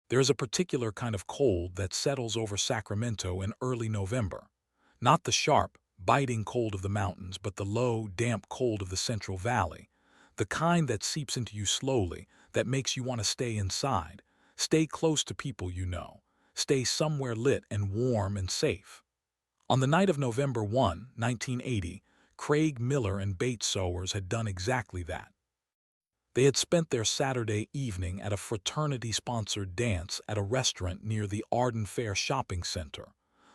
There is a particular kind of cold that settles over Sacramento in early November. Not the sharp, biting cold of the mountains, but the low, damp cold of the Central Valley. The kind that seeps into you slowly, that makes you want to stay inside, stay close to people you know, stay somewhere lit and warm and safe. On the night of November 1, 1980, Craig Miller and Bates Sowers had done exactly that. They had spent their Saturday evening at a fraternity-sponsored dance at a restaurant near the Arden Fair Shopping Center,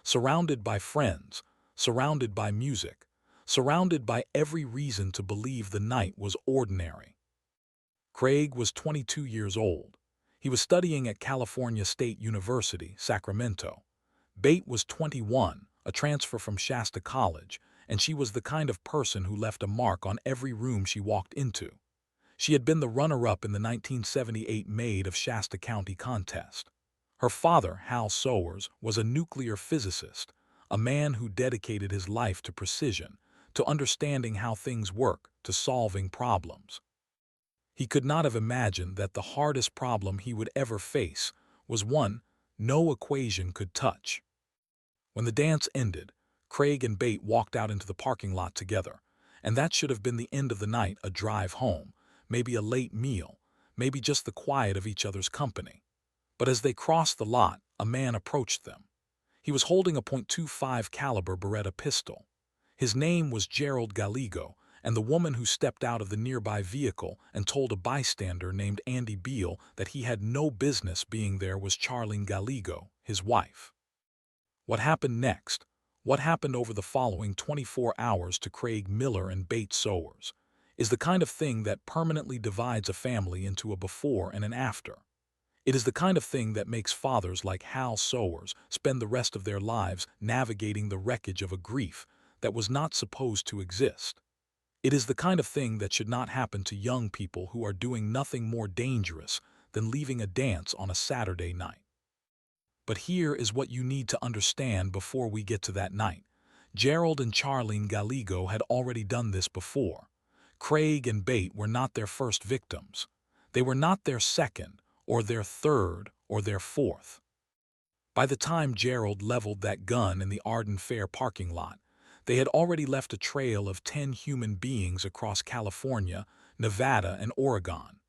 surrounded by friends, surrounded by music, surrounded by every reason to believe the night was ordinary. Craig was 22 years old. He was studying at California State University, Sacramento. Bate was 21, a transfer from Shasta College, and she was the kind of person who left a mark on every room she walked into. She had been the runner-up in the 1978 Maid of Shasta County contest. Her father, Hal Sowers, was a nuclear physicist, a man who dedicated his life to precision, to understanding how things work, to solving problems. He could not have imagined that the hardest problem he would ever face was one no equation could touch. When the dance ended, Craig and Bate walked out into the parking lot together, and that should have been the end of the night, a drive home, maybe a late meal, maybe just the quiet of each other's company. But as they crossed the lot, a man approached them. He was holding a .25 caliber Beretta pistol. His name was Gerald Gallego, and the woman who stepped out of the nearby vehicle and told a bystander named Andy Beal that he had no business being there was Charlene Gallego, his wife. What happened next? What happened over the following 24 hours to Craig Miller and Bates Sowers is the kind of thing that permanently divides a family into a before and an after. It is the kind of thing that makes fathers like Hal Sowers spend the rest of their lives navigating the wreckage of a grief that was not supposed to exist. It is the kind of thing that should not happen to young people who are doing nothing more dangerous than leaving a dance on a Saturday night. But here is what you need to understand before we get to that night. Gerald and Charlene Gallego had already done this before. Craig and Bate were not their first victims. They were not their second, or their third, or their fourth. By the time Gerald leveled that gun in the Arden Fair parking lot, they had already left a trail of 10 human beings across California, Nevada, and Oregon.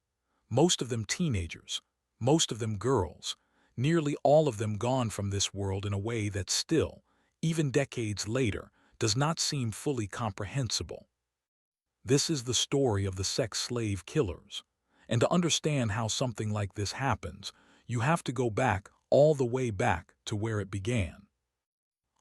Most of them teenagers, most of them girls, nearly all of them gone from this world in a way that still, even decades later, does not seem fully comprehensible. This is the story of the sex slave killers. And to understand how something like this happens, you have to go back, all the way back, to where it began.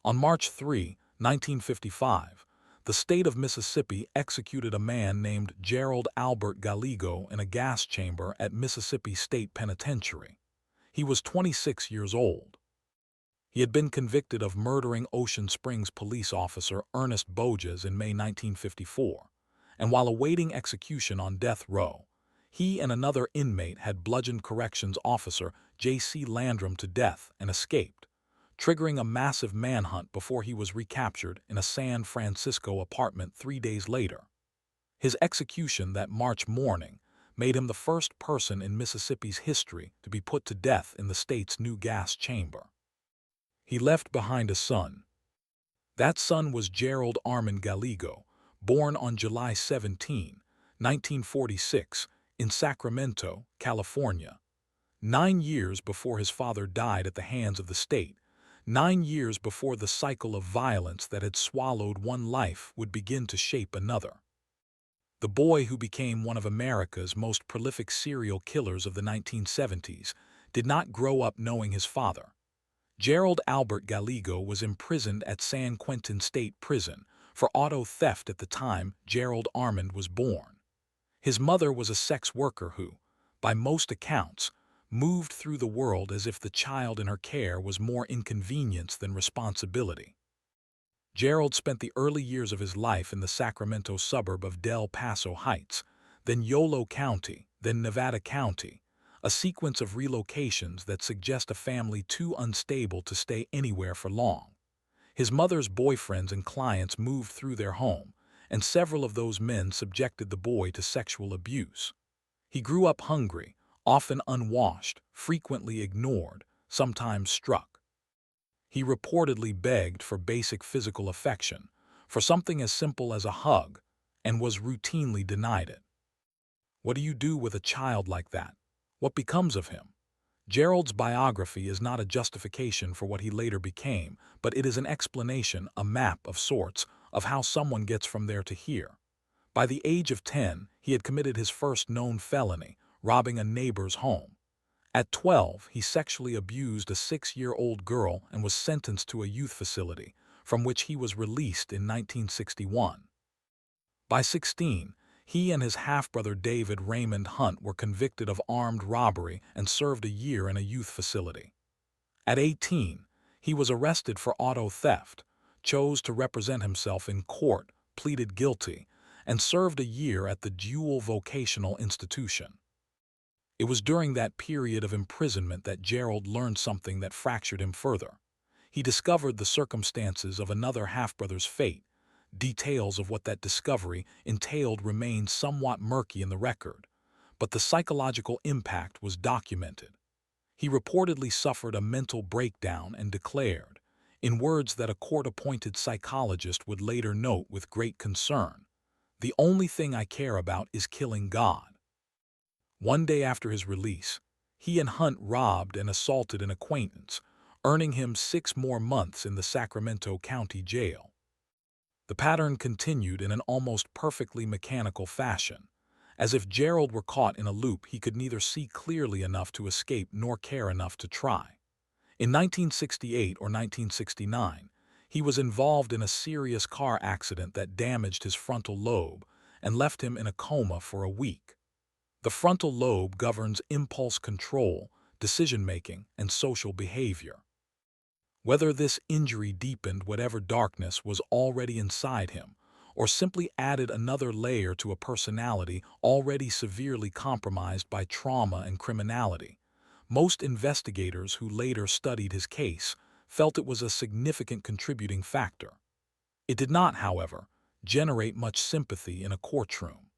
On March 3, 1955, the state of Mississippi executed a man named Gerald Albert Gallego in a gas chamber at Mississippi State Penitentiary. He was 26 years old. He had been convicted of murdering Ocean Springs police officer Ernest Boges in May 1954, and while awaiting execution on death row, he and another inmate had bludgeoned corrections officer J.C. Landrum to death and escaped, triggering a massive manhunt before he was recaptured in a San Francisco apartment 3 days later. His execution that March morning made him the first person in Mississippi's history to be put to death in the state's new gas chamber. He left behind a son. That son was Gerald Armand Gallego, born on July 17, 1946, in Sacramento, California. 9 years before his father died at the hands of the state, 9 years before the cycle of violence that had swallowed one life would begin to shape another. The boy who became one of America's most prolific serial killers of the 1970s did not grow up knowing his father. Gerald Albert Gallego was imprisoned at San Quentin State Prison for auto theft at the time Gerald Armand was born. His mother was a sex worker who, by most accounts, moved through the world as if the child in her care was more inconvenience than responsibility. Gerald spent the early years of his life in the Sacramento suburb of Del Paso Heights, then Yolo County, then Nevada County, a sequence of relocations that suggest a family too unstable to stay anywhere for long. His mother's boyfriends and clients moved through their home, and several of those men subjected the boy to sexual abuse. He grew up hungry, often unwashed, frequently ignored, sometimes struck. He reportedly begged for basic physical affection, for something as simple as a hug, and was routinely denied it. What do you do with a child like that? What becomes of him? Gerald's biography is not a justification for what he later became, but it is an explanation, a map of sorts, of how someone gets from there to here. By the age of 10, he had committed his first known felony, robbing a neighbor's home. At 12, he sexually abused a 6-year-old girl and was sentenced to a youth facility, from which he was released in 1961. By 16, he and his half-brother David Raymond Hunt were convicted of armed robbery and served a year in a youth facility. At 18, he was arrested for auto theft, chose to represent himself in court, pleaded guilty, and served a year at the Jewel Vocational Institution. It was during that period of imprisonment that Gerald learned something that fractured him further. He discovered the circumstances of another half-brother's fate. Details of what that discovery entailed remain somewhat murky in the record, but the psychological impact was documented. He reportedly suffered a mental breakdown and declared, in words that a court-appointed psychologist would later note with great concern, "The only thing I care about is killing God." One day after his release, he and Hunt robbed and assaulted an acquaintance, earning him 6 more months in the Sacramento County Jail. The pattern continued in an almost perfectly mechanical fashion. As if Gerald were caught in a loop, he could neither see clearly enough to escape nor care enough to try. In 1968 or 1969, he was involved in a serious car accident that damaged his frontal lobe and left him in a coma for a week. The frontal lobe governs impulse control, decision-making, and social behavior. Whether this injury deepened whatever darkness was already inside him, or simply added another layer to a personality already severely compromised by trauma and criminality, most investigators who later studied his case felt it was a significant contributing factor. It did not, however, generate much sympathy in a courtroom.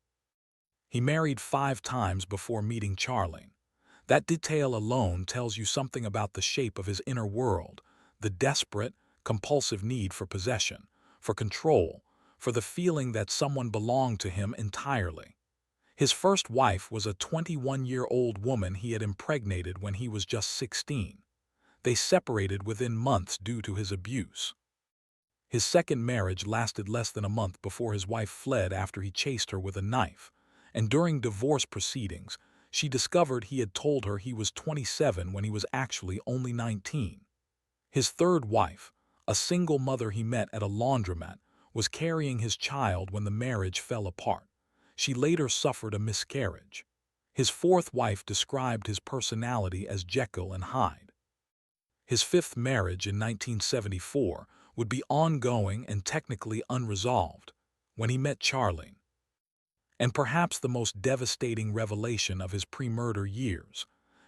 He married 5 times before meeting Charlene. That detail alone tells you something about the shape of his inner world, the desperate, compulsive need for possession, for control, for the feeling that someone belonged to him entirely. His first wife was a 21-year-old woman he had impregnated when he was just 16. They separated within months due to his abuse. His second marriage lasted less than a month before his wife fled after he chased her with a knife, and during divorce proceedings, she discovered he had told her he was 27 when he was actually only 19. His third wife, a single mother he met at a laundromat, was carrying his child when the marriage fell apart. She later suffered a miscarriage. His fourth wife described his personality as Jekyll and Hyde. His fifth marriage in 1974 would be ongoing and technically unresolved when he met Charlene. And perhaps the most devastating revelation of his pre-murder years,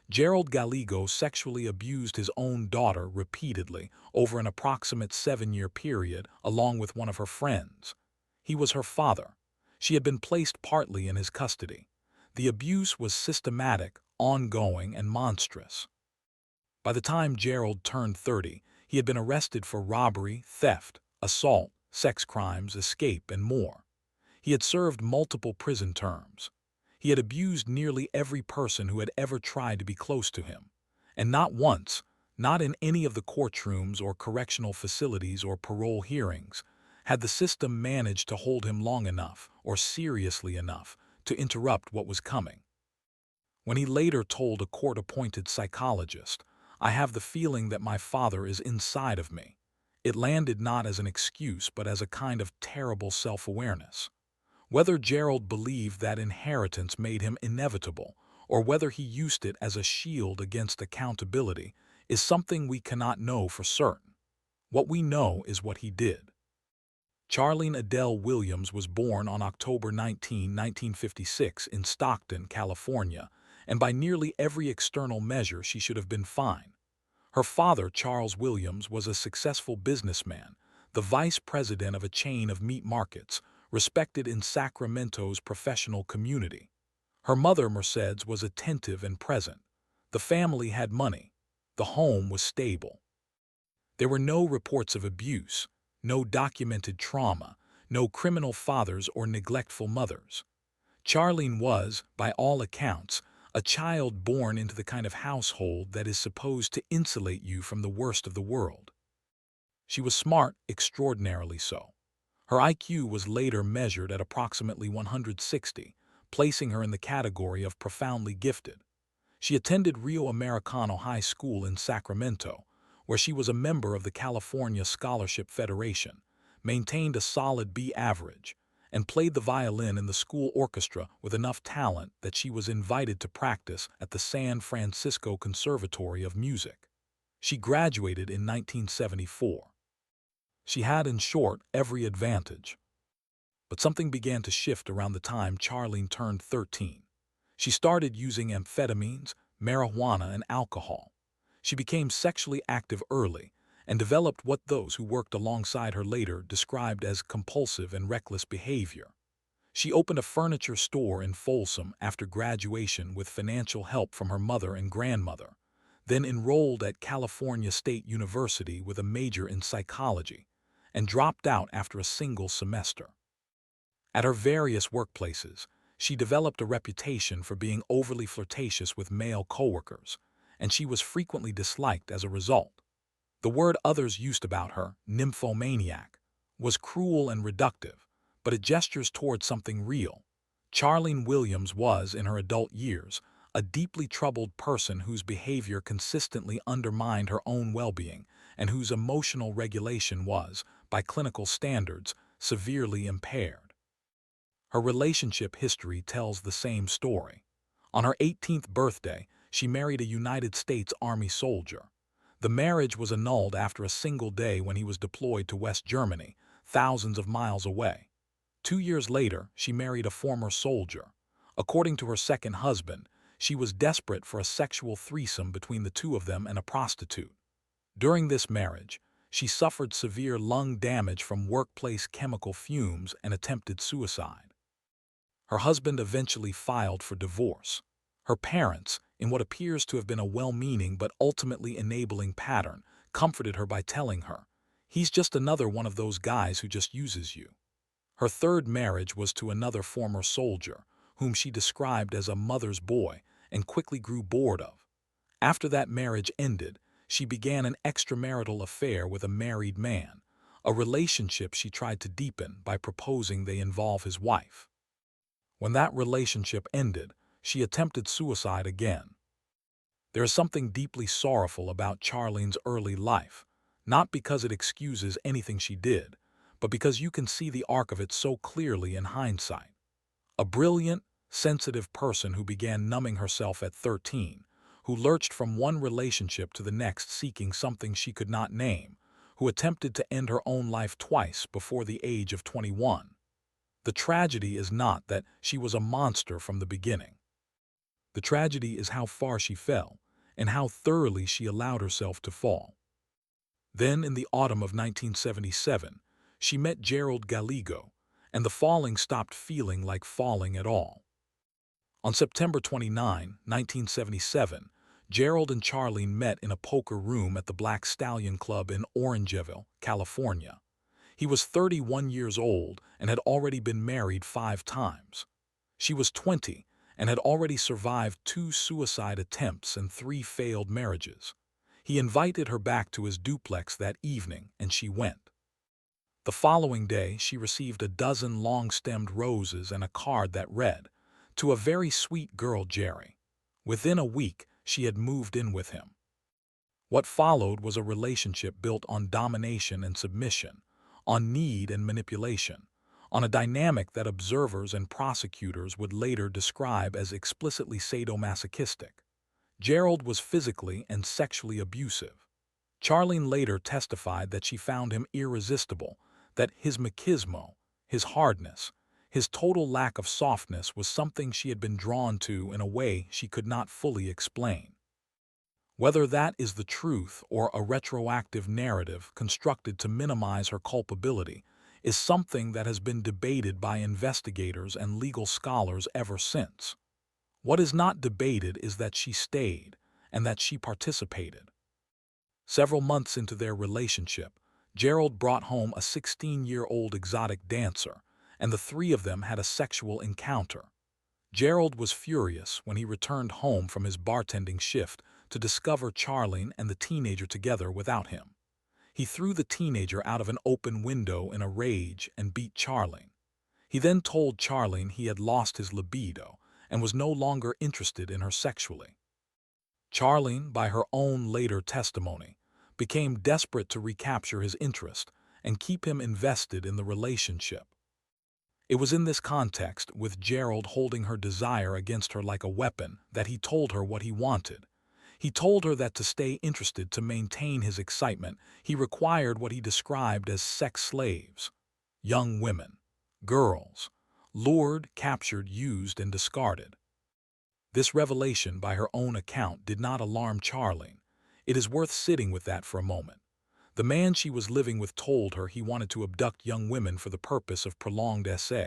Gerald Gallego sexually abused his own daughter repeatedly over an approximate 7-year period along with one of her friends. He was her father. She had been placed partly in his custody. The abuse was systematic, ongoing, and monstrous. By the time Gerald turned 30, he had been arrested for robbery, theft, assault, sex crimes, escape, and more. He had served multiple prison terms. He had abused nearly every person who had ever tried to be close to him. And not once, not in any of the courtrooms or correctional facilities or parole hearings, had the system managed to hold him long enough or seriously enough to interrupt what was coming. When he later told a court-appointed psychologist, "I have the feeling that my father is inside of me," it landed not as an excuse but as a kind of terrible self-awareness. Whether Gerald believed that inheritance made him inevitable, or whether he used it as a shield against accountability, is something we cannot know for certain. What we know is what he did. Charlene Adele Williams was born on October 19, 1956 in Stockton, California, and by nearly every external measure she should have been fine. Her father, Charles Williams, was a successful businessman, the vice president of a chain of meat markets, respected in Sacramento's professional community. Her mother, Mercedes, was attentive and present. The family had money. The home was stable. There were no reports of abuse, no documented trauma, no criminal fathers or neglectful mothers. Charlene was, by all accounts, a child born into the kind of household that is supposed to insulate you from the worst of the world. She was smart, extraordinarily so. Her IQ was later measured at approximately 160, placing her in the category of profoundly gifted. She attended Rio Americano High School in Sacramento, where she was a member of the California Scholarship Federation, maintained a solid B average, and played the violin in the school orchestra with enough talent that she was invited to practice at the San Francisco Conservatory of Music. She graduated in 1974. She had, in short, every advantage. But something began to shift around the time Charlene turned 13. She started using amphetamines, marijuana, and alcohol. She became sexually active early and developed what those who worked alongside her later described as compulsive and reckless behavior. She opened a furniture store in Folsom after graduation with financial help from her mother and grandmother, then enrolled at California State University with a major in psychology, and dropped out after a single semester. At her various workplaces, she developed a reputation for being overly flirtatious with male coworkers, and she was frequently disliked as a result. The word others used about her, nymphomaniac, was cruel and reductive, but it gestures towards something real. Charlene Williams was, in her adult years, a deeply troubled person whose behavior consistently undermined her own well-being and whose emotional regulation was, by clinical standards, severely impaired. Her relationship history tells the same story. On her 18th birthday, she married a United States Army soldier. The marriage was annulled after a single day when he was deployed to West Germany, thousands of miles away. 2 years later, she married a former soldier. According to her second husband, she was desperate for a sexual threesome between the two of them and a prostitute. During this marriage, she suffered severe lung damage from workplace chemical fumes and attempted suicide. Her husband eventually filed for divorce. Her parents, in what appears to have been a well-meaning but ultimately enabling pattern, comforted her by telling her, "He's just another one of those guys who just uses you." Her third marriage was to another former soldier, whom she described as a mother's boy and quickly grew bored of. After that marriage ended, she began an extramarital affair with a married man, a relationship she tried to deepen by proposing they involve his wife. When that relationship ended, she attempted suicide again. There is something deeply sorrowful about Charlene's early life, not because it excuses anything she did, but because you can see the arc of it so clearly in hindsight. A brilliant, sensitive person who began numbing herself at 13, who lurched from one relationship to the next seeking something she could not name, who attempted to end her own life twice before the age of 21. The tragedy is not that she was a monster from the beginning. The tragedy is how far she fell, and how thoroughly she allowed herself to fall. Then, in the autumn of 1977, she met Gerald Gallego, and the falling stopped feeling like falling at all. On September 29, 1977, Gerald and Charlene met in a poker room at the Black Stallion Club in Orangeville, California. He was 31 years old and had already been married 5 times. She was 20 and had already survived 2 suicide attempts and 3 failed marriages. He invited her back to his duplex that evening, and she went. The following day, she received a dozen long-stemmed roses and a card that read, "To a very sweet girl, Jerry." Within a week, she had moved in with him. What followed was a relationship built on domination and submission, on need and manipulation, on a dynamic that observers and prosecutors would later describe as explicitly sadomasochistic. Gerald was physically and sexually abusive. Charlene later testified that she found him irresistible, that his machismo, his hardness, his total lack of softness was something she had been drawn to in a way she could not fully explain. Whether that is the truth or a retroactive narrative constructed to minimize her culpability is something that has been debated by investigators and legal scholars ever since. What is not debated is that she stayed and that she participated. Several months into their relationship, Gerald brought home a 16-year-old exotic dancer, and the three of them had a sexual encounter. Gerald was furious when he returned home from his bartending shift to discover Charlene and the teenager together without him. He threw the teenager out of an open window in a rage and beat Charlene. He then told Charlene he had lost his libido and was no longer interested in her sexually. Charlene, by her own later testimony, became desperate to recapture his interest and keep him invested in the relationship. It was in this context, with Gerald holding her desire against her like a weapon, that he told her what he wanted. He told her that to stay interested, to maintain his excitement, he required what he described as sex slaves. Young women, girls, lured, captured, used, and discarded. This revelation, by her own account, did not alarm Charlene. It is worth sitting with that for a moment. The man she was living with told her he wanted to abduct young women for the purpose of prolonged SA,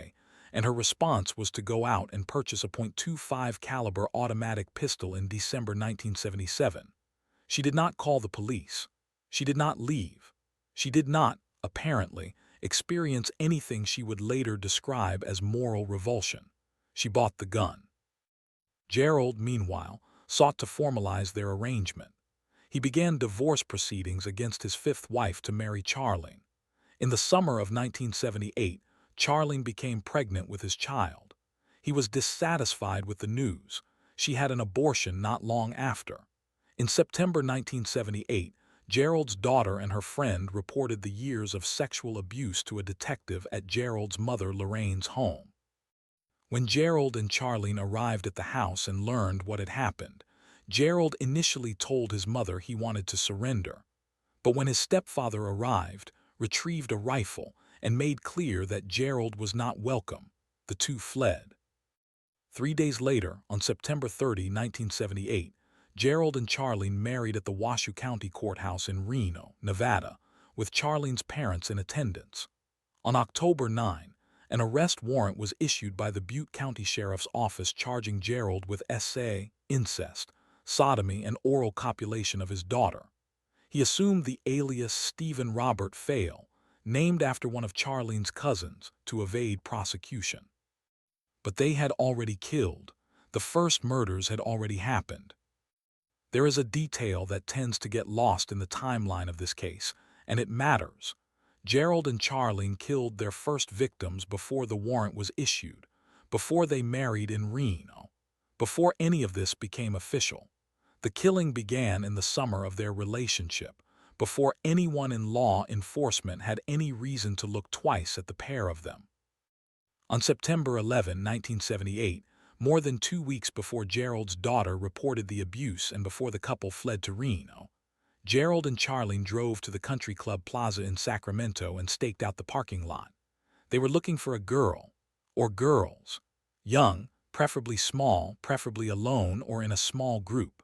and her response was to go out and purchase a .25 caliber automatic pistol in December 1977. She did not call the police. She did not leave. She did not, apparently, experience anything she would later describe as moral revulsion. She bought the gun. Gerald, meanwhile, sought to formalize their arrangement. He began divorce proceedings against his fifth wife to marry Charlene. In the summer of 1978, Charlene became pregnant with his child. He was dissatisfied with the news. She had an abortion not long after. In September 1978, Gerald's daughter and her friend reported the years of sexual abuse to a detective at Gerald's mother Lorraine's home. When Gerald and Charlene arrived at the house and learned what had happened, Gerald initially told his mother he wanted to surrender. But when his stepfather arrived, retrieved a rifle, and made clear that Gerald was not welcome, the two fled. 3 days later, on September 30, 1978, Gerald and Charlene married at the Washoe County Courthouse in Reno, Nevada, with Charlene's parents in attendance. On October 9, an arrest warrant was issued by the Butte County Sheriff's Office charging Gerald with SA, incest, sodomy, and oral copulation of his daughter. He assumed the alias Stephen Robert Fail, named after one of Charlene's cousins, to evade prosecution. But they had already killed. The first murders had already happened. There is a detail that tends to get lost in the timeline of this case, and it matters. Gerald and Charlene killed their first victims before the warrant was issued, before they married in Reno, before any of this became official. The killing began in the summer of their relationship, before anyone in law enforcement had any reason to look twice at the pair of them. On September 11, 1978, more than 2 weeks before Gerald's daughter reported the abuse and before the couple fled to Reno, Gerald and Charlene drove to the country club plaza in Sacramento and staked out the parking lot. They were looking for a girl, or girls, young, preferably small, preferably alone or in a small group.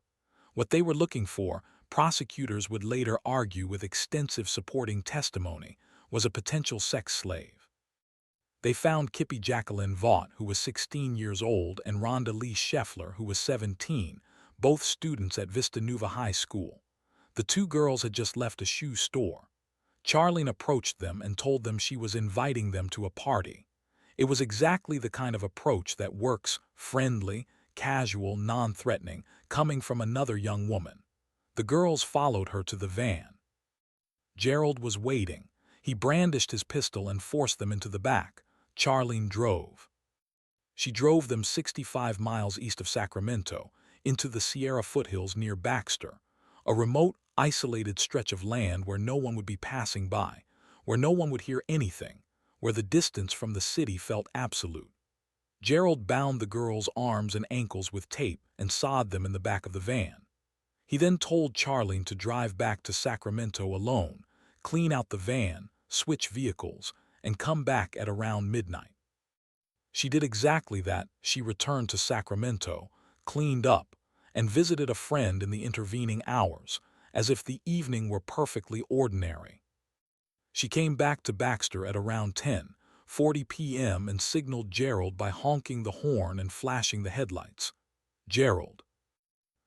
What they were looking for, prosecutors would later argue with extensive supporting testimony, was a potential sex slave. They found Kippi Jacqueline Vaught, who was 16 years old, and Rhonda Lee Scheffler, who was 17, both students at Vista Nuova High School. The two girls had just left a shoe store. Charlene approached them and told them she was inviting them to a party. It was exactly the kind of approach that works, friendly, casual, non-threatening, coming from another young woman. The girls followed her to the van. Gerald was waiting. He brandished his pistol and forced them into the back. Charlene drove. She drove them 65 miles east of Sacramento, into the Sierra foothills near Baxter, a remote, isolated stretch of land where no one would be passing by, where no one would hear anything, where the distance from the city felt absolute. Gerald bound the girls' arms and ankles with tape and sawed them in the back of the van. He then told Charlene to drive back to Sacramento alone, clean out the van, switch vehicles, and come back at around midnight. She did exactly that. She returned to Sacramento, cleaned up, and visited a friend in the intervening hours, as if the evening were perfectly ordinary. She came back to Baxter at around 10:40 p.m. and signaled Gerald by honking the horn and flashing the headlights. Gerald,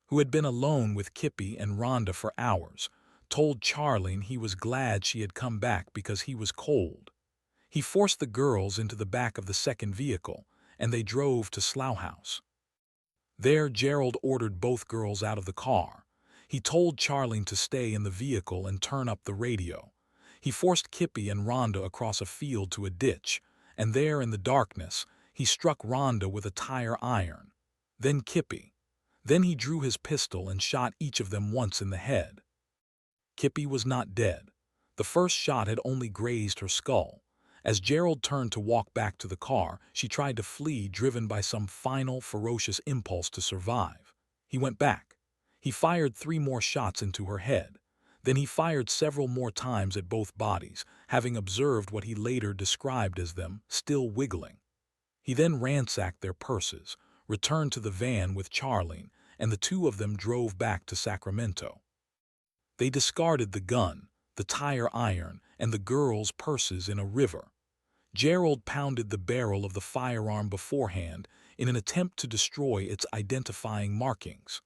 who had been alone with Kippi and Rhonda for hours, told Charlene he was glad she had come back because he was cold. He forced the girls into the back of the second vehicle, and they drove to Slough House. There, Gerald ordered both girls out of the car. He told Charlene to stay in the vehicle and turn up the radio. He forced Kippi and Rhonda across a field to a ditch, and there in the darkness, he struck Rhonda with a tire iron. Then Kippi. Then he drew his pistol and shot each of them once in the head. Kippi was not dead. The first shot had only grazed her skull. As Gerald turned to walk back to the car, she tried to flee, driven by some final, ferocious impulse to survive. He went back. He fired 3 more shots into her head. Then he fired several more times at both bodies, having observed what he later described as them still wiggling. He then ransacked their purses, returned to the van with Charlene, and the two of them drove back to Sacramento. They discarded the gun, the tire iron, and the girls' purses in a river. Gerald pounded the barrel of the firearm beforehand in an attempt to destroy its identifying markings.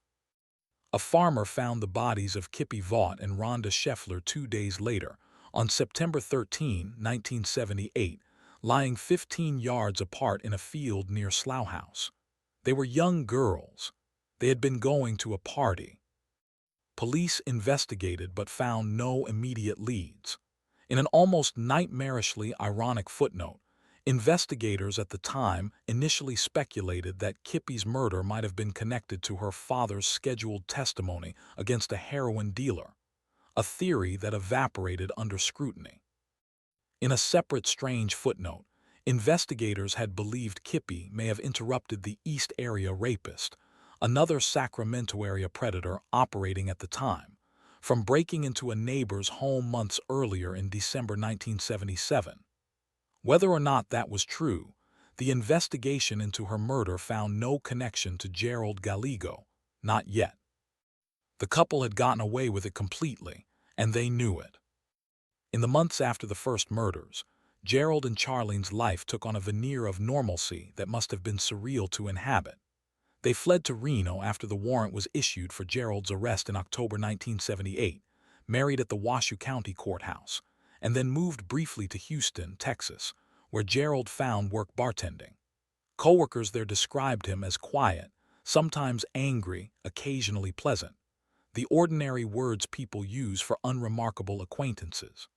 A farmer found the bodies of Kippi Vaught and Rhonda Scheffler 2 days later, on September 13, 1978, lying 15 yards apart in a field near Slough House. They were young girls. They had been going to a party. Police investigated but found no immediate leads. In an almost nightmarishly ironic footnote, investigators at the time initially speculated that Kippi's murder might have been connected to her father's scheduled testimony against a heroin dealer, a theory that evaporated under scrutiny. In a separate strange footnote, investigators had believed Kippi may have interrupted the East Area Rapist, another Sacramento area predator operating at the time, from breaking into a neighbor's home months earlier in December 1977. Whether or not that was true, the investigation into her murder found no connection to Gerald Gallego, not yet. The couple had gotten away with it completely, and they knew it. In the months after the first murders, Gerald and Charlene's life took on a veneer of normalcy that must have been surreal to inhabit. They fled to Reno after the warrant was issued for Gerald's arrest in October 1978, married at the Washoe County Courthouse, and then moved briefly to Houston, Texas, where Gerald found work bartending. Coworkers there described him as quiet, sometimes angry, occasionally pleasant, the ordinary words people use for unremarkable acquaintances.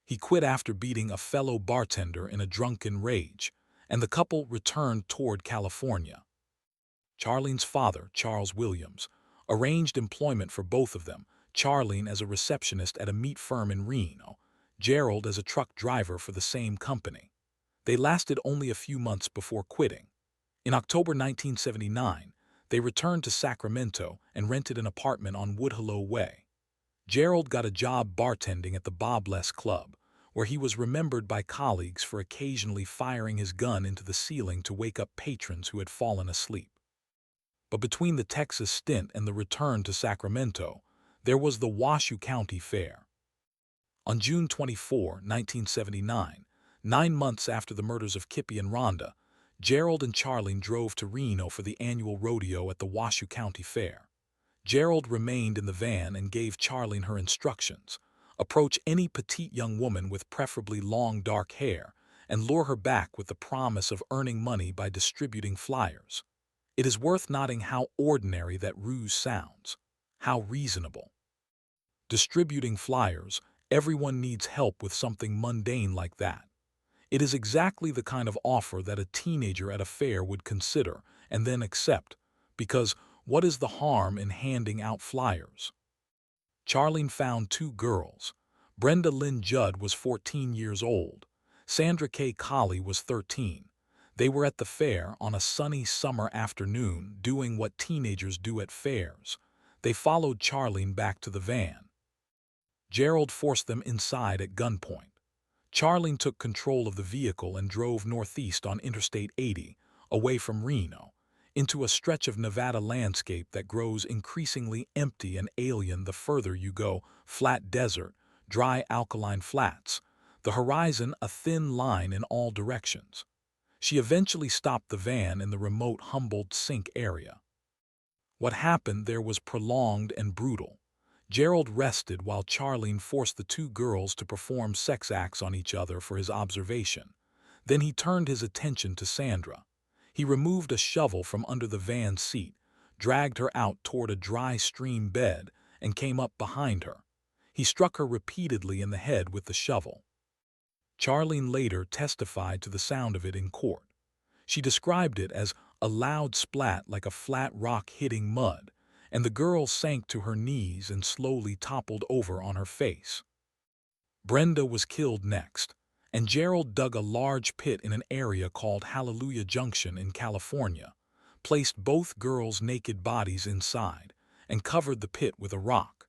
He quit after beating a fellow bartender in a drunken rage, and the couple returned toward California. Charlene's father, Charles Williams, arranged employment for both of them, Charlene as a receptionist at a meat firm in Reno, Gerald as a truck driver for the same company. They lasted only a few months before quitting. In October 1979, they returned to Sacramento and rented an apartment on Woodhullo Way. Gerald got a job bartending at the Bob Les Club, where he was remembered by colleagues for occasionally firing his gun into the ceiling to wake up patrons who had fallen asleep. But between the Texas stint and the return to Sacramento, there was the Washoe County Fair. On June 24, 1979, 9 months after the murders of Kippi and Rhonda, Gerald and Charlene drove to Reno for the annual rodeo at the Washoe County Fair. Gerald remained in the van and gave Charlene her instructions: approach any petite young woman with preferably long dark hair and lure her back with the promise of earning money by distributing flyers. It is worth noting how ordinary that ruse sounds, how reasonable. Distributing flyers, everyone needs help with something mundane like that. It is exactly the kind of offer that a teenager at a fair would consider and then accept, because what is the harm in handing out flyers? Charlene found 2 girls. Brenda Lynn Judd was 14 years old. Sandra Colley was 13. They were at the fair on a sunny summer afternoon doing what teenagers do at fairs. They followed Charlene back to the van. Gerald forced them inside at gunpoint. Charlene took control of the vehicle and drove northeast on Interstate 80, away from Reno, into a stretch of Nevada landscape that grows increasingly empty and alien the further you go: flat desert, dry alkaline flats, the horizon a thin line in all directions. She eventually stopped the van in the remote Humboldt Sink area. What happened there was prolonged and brutal. Gerald rested while Charlene forced the two girls to perform sex acts on each other for his observation. Then he turned his attention to Sandra. He removed a shovel from under the van seat, dragged her out toward a dry stream bed, and came up behind her. He struck her repeatedly in the head with the shovel. Charlene later testified to the sound of it in court. She described it as a loud splat like a flat rock hitting mud, and the girl sank to her knees and slowly toppled over on her face. Brenda was killed next, and Gerald dug a large pit in an area called Hallelujah Junction in California, placed both girls' naked bodies inside, and covered the pit with a rock.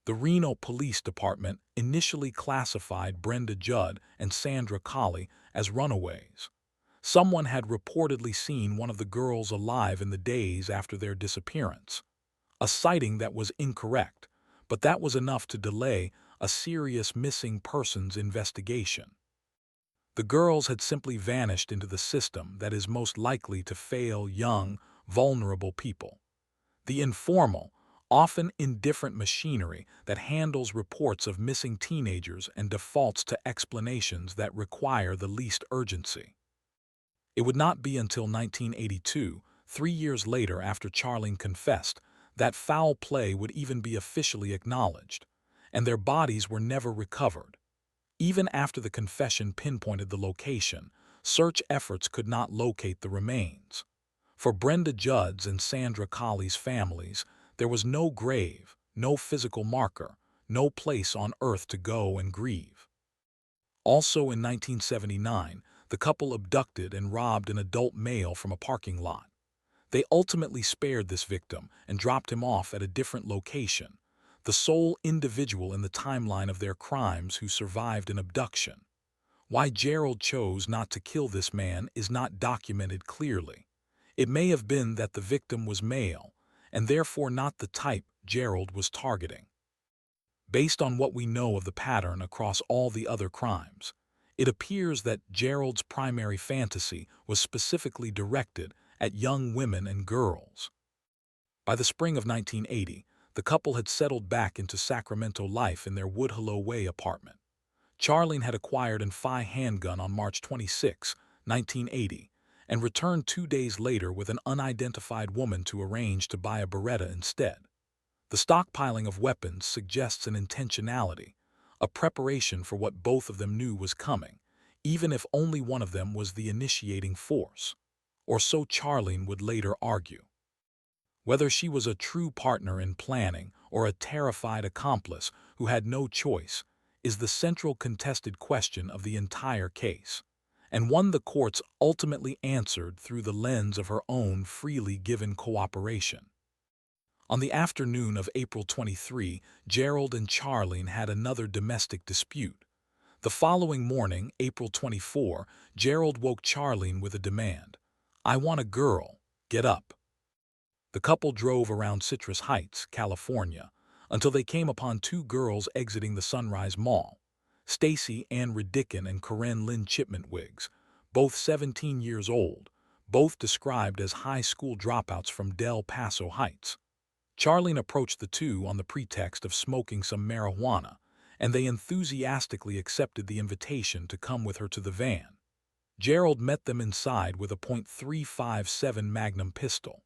The Reno Police Department initially classified Brenda Judd and Sandra Colley as runaways. Someone had reportedly seen one of the girls alive in the days after their disappearance. A sighting that was incorrect, but that was enough to delay a serious missing persons investigation. The girls had simply vanished into the system that is most likely to fail young, vulnerable people. The informal, often indifferent machinery that handles reports of missing teenagers and defaults to explanations that require the least urgency. It would not be until 1982, 3 years later after Charlene confessed, that foul play would even be officially acknowledged, and their bodies were never recovered. Even after the confession pinpointed the location, search efforts could not locate the remains. For Brenda Judd's and Sandra Colley's families, there was no grave, no physical marker, no place on earth to go and grieve. Also in 1979, the couple abducted and robbed an adult male from a parking lot. They ultimately spared this victim and dropped him off at a different location, the sole individual in the timeline of their crimes who survived an abduction. Why Gerald chose not to kill this man is not documented clearly. It may have been that the victim was male, and therefore not the type Gerald was targeting. Based on what we know of the pattern across all the other crimes, it appears that Gerald's primary fantasy was specifically directed at young women and girls. By the spring of 1980, the couple had settled back into Sacramento life in their Woodhull Way apartment. Charlene had acquired an .5 handgun on March 26, 1980, and returned 2 days later with an unidentified woman to arrange to buy a Beretta instead. The stockpiling of weapons suggests an intentionality, a preparation for what both of them knew was coming, even if only one of them was the initiating force. Or so Charlene would later argue. Whether she was a true partner in planning or a terrified accomplice who had no choice is the central contested question of the entire case, and one the courts ultimately answered through the lens of her own freely given cooperation. On the afternoon of April 23, Gerald and Charlene had another domestic dispute. The following morning, April 24, Gerald woke Charlene with a demand. "I want a girl. Get up." The couple drove around Citrus Heights, California, until they came upon two girls exiting the Sunrise Mall, Stacy Ann Redican and Corinne Lynn Chipman-Twiggs, both 17 years old, both described as high school dropouts from Del Paso Heights. Charlene approached the two on the pretext of smoking some marijuana, and they enthusiastically accepted the invitation to come with her to the van. Gerald met them inside with a .357 Magnum pistol.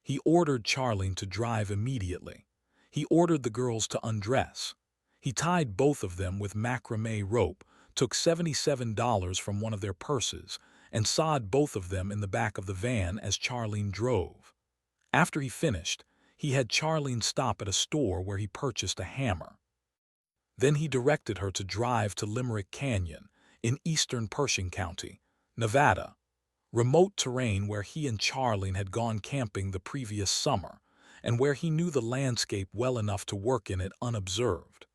He ordered Charlene to drive immediately. He ordered the girls to undress. He tied both of them with macrame rope, took $77 from one of their purses, and sawed both of them in the back of the van as Charlene drove. After he finished, he had Charlene stop at a store where he purchased a hammer. Then he directed her to drive to Limerick Canyon in eastern Pershing County, Nevada, remote terrain where he and Charlene had gone camping the previous summer and where he knew the landscape well enough to work in it unobserved.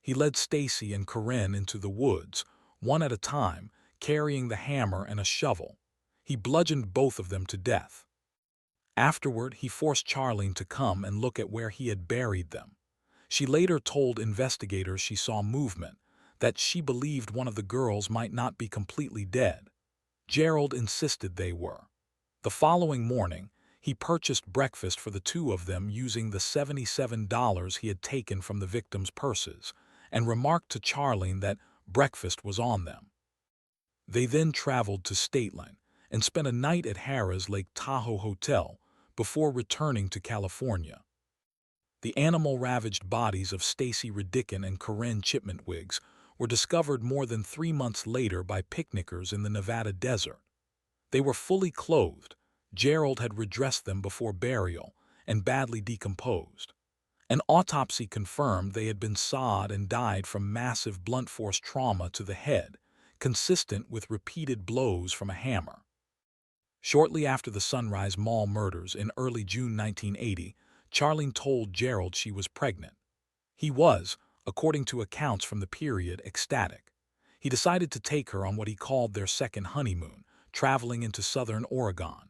He led Stacy and Corinne into the woods, one at a time, carrying the hammer and a shovel. He bludgeoned both of them to death. Afterward, he forced Charlene to come and look at where he had buried them. She later told investigators she saw movement, that she believed one of the girls might not be completely dead. Gerald insisted they were. The following morning, He purchased breakfast for the two of them using the $77 he had taken from the victims' purses, and remarked to Charlene that breakfast was on them. They then traveled to Stateline and spent a night at Harrah's Lake Tahoe Hotel before returning to California. The animal-ravaged bodies of Stacy Redican and Chipman-Twiggs were discovered more than 3 months later by picnickers in the Nevada desert. They were fully clothed. Gerald had redressed them before burial and badly decomposed. An autopsy confirmed they had been sawed and died from massive blunt force trauma to the head, consistent with repeated blows from a hammer. Shortly after the Sunrise Mall murders in early June 1980, Charlene told Gerald she was pregnant. He was, according to accounts from the period, ecstatic. He decided to take her on what he called their second honeymoon, traveling into southern Oregon.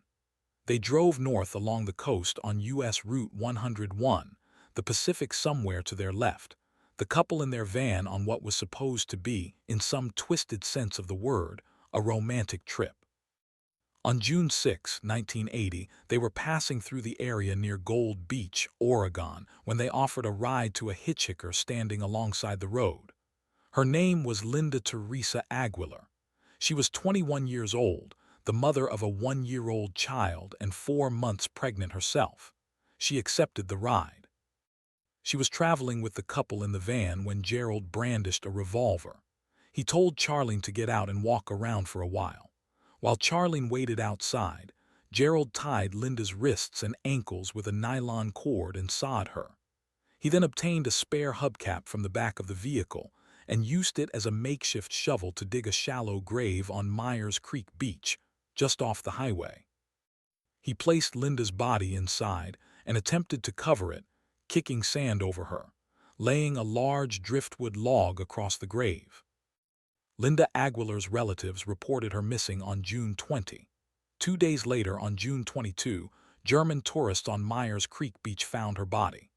They drove north along the coast on U.S. Route 101, the Pacific somewhere to their left, the couple in their van on what was supposed to be, in some twisted sense of the word, a romantic trip. On June 6, 1980, they were passing through the area near Gold Beach, Oregon, when they offered a ride to a hitchhiker standing alongside the road. Her name was Linda Teresa Aguilar. She was 21 years old, the mother of a 1-year-old child and 4 months pregnant herself. She accepted the ride. She was traveling with the couple in the van when Gerald brandished a revolver. He told Charlene to get out and walk around for a while. While Charlene waited outside, Gerald tied Linda's wrists and ankles with a nylon cord and sawed her. He then obtained a spare hubcap from the back of the vehicle and used it as a makeshift shovel to dig a shallow grave on Myers Creek Beach, just off the highway. He placed Linda's body inside and attempted to cover it, kicking sand over her, laying a large driftwood log across the grave. Linda Aguilar's relatives reported her missing on June 20. 2 days later, on June 22, German tourists on Myers Creek Beach found her body.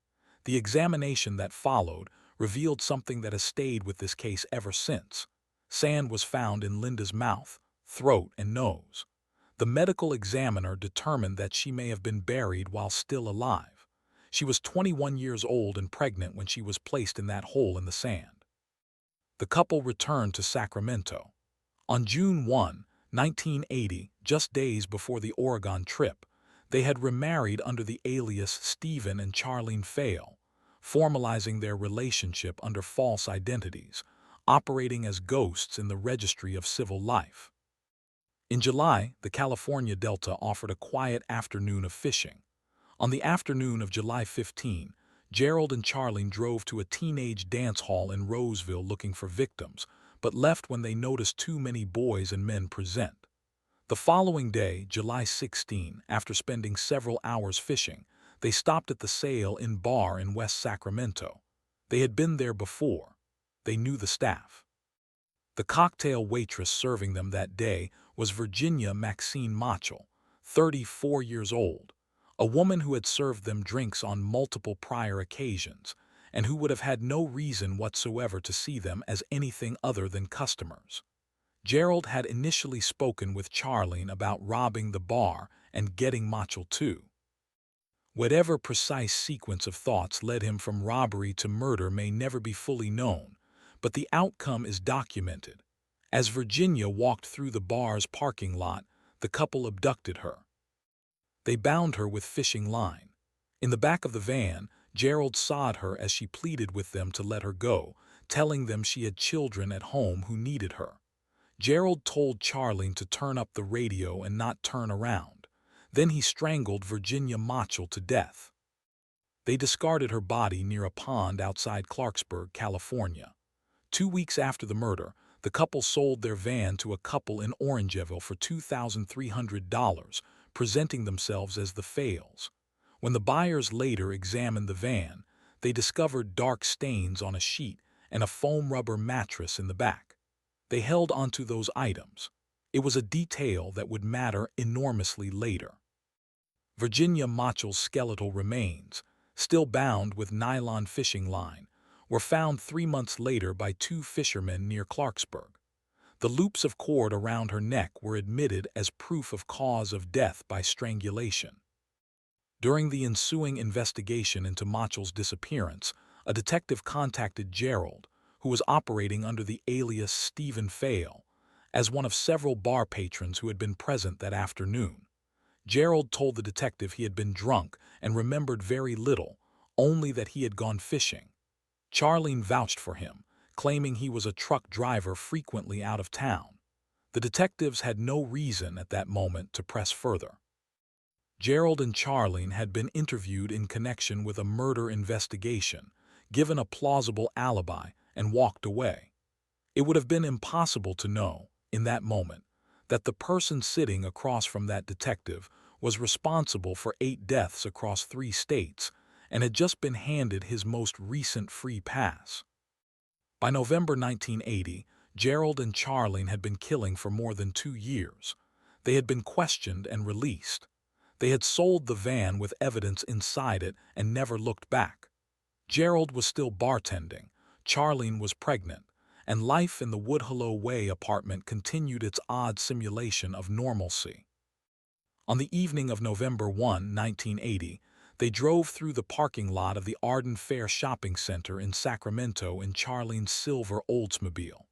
The examination that followed revealed something that has stayed with this case ever since. Sand was found in Linda's mouth, throat, and nose. The medical examiner determined that she may have been buried while still alive. She was 21 years old and pregnant when she was placed in that hole in the sand. The couple returned to Sacramento. On June 1, 1980, just days before the Oregon trip, they had remarried under the alias Stephen and Charlene Fail, formalizing their relationship under false identities, operating as ghosts in the registry of civil life. In July, the California Delta offered a quiet afternoon of fishing. On the afternoon of July 15, Gerald and Charlene drove to a teenage dance hall in Roseville looking for victims, but left when they noticed too many boys and men present. The following day, July 16, after spending several hours fishing, they stopped at the Sail Inn bar in West Sacramento. They had been there before. They knew the staff. The cocktail waitress serving them that day was Virginia Maxine Mochel, 34 years old, a woman who had served them drinks on multiple prior occasions and who would have had no reason whatsoever to see them as anything other than customers. Gerald had initially spoken with Charlene about robbing the bar and getting Mochel too. Whatever precise sequence of thoughts led him from robbery to murder may never be fully known, but the outcome is documented. As Virginia walked through the bar's parking lot, the couple abducted her. They bound her with fishing line. In the back of the van, Gerald sawed her as she pleaded with them to let her go, telling them she had children at home who needed her. Gerald told Charlene to turn up the radio and not turn around. Then he strangled Virginia Mochel to death. They discarded her body near a pond outside Clarksburg, California. 2 weeks after the murder, the couple sold their van to a couple in Orangeville for $2,300, presenting themselves as the Fails. When the buyers later examined the van, they discovered dark stains on a sheet and a foam rubber mattress in the back. They held onto those items. It was a detail that would matter enormously later. Virginia Mochel's skeletal remains, still bound with nylon fishing line, were found 3 months later by 2 fishermen near Clarksburg. The loops of cord around her neck were admitted as proof of cause of death by strangulation. During the ensuing investigation into Mochel's disappearance, a detective contacted Gerald, who was operating under the alias Stephen Fail, as one of several bar patrons who had been present that afternoon. Gerald told the detective he had been drunk and remembered very little, only that he had gone fishing. Charlene vouched for him, claiming he was a truck driver frequently out of town. The detectives had no reason at that moment to press further. Gerald and Charlene had been interviewed in connection with a murder investigation, given a plausible alibi, and walked away. It would have been impossible to know, in that moment, that the person sitting across from that detective was responsible for 8 deaths across 3 states and had just been handed his most recent free pass. By November 1980, Gerald and Charlene had been killing for more than 2 years. They had been questioned and released. They had sold the van with evidence inside it and never looked back. Gerald was still bartending, Charlene was pregnant, and life in the Woodhullo Way apartment continued its odd simulation of normalcy. On the evening of November 1, 1980, they drove through the parking lot of the Arden Fair Shopping Center in Sacramento in Charlene's silver Oldsmobile.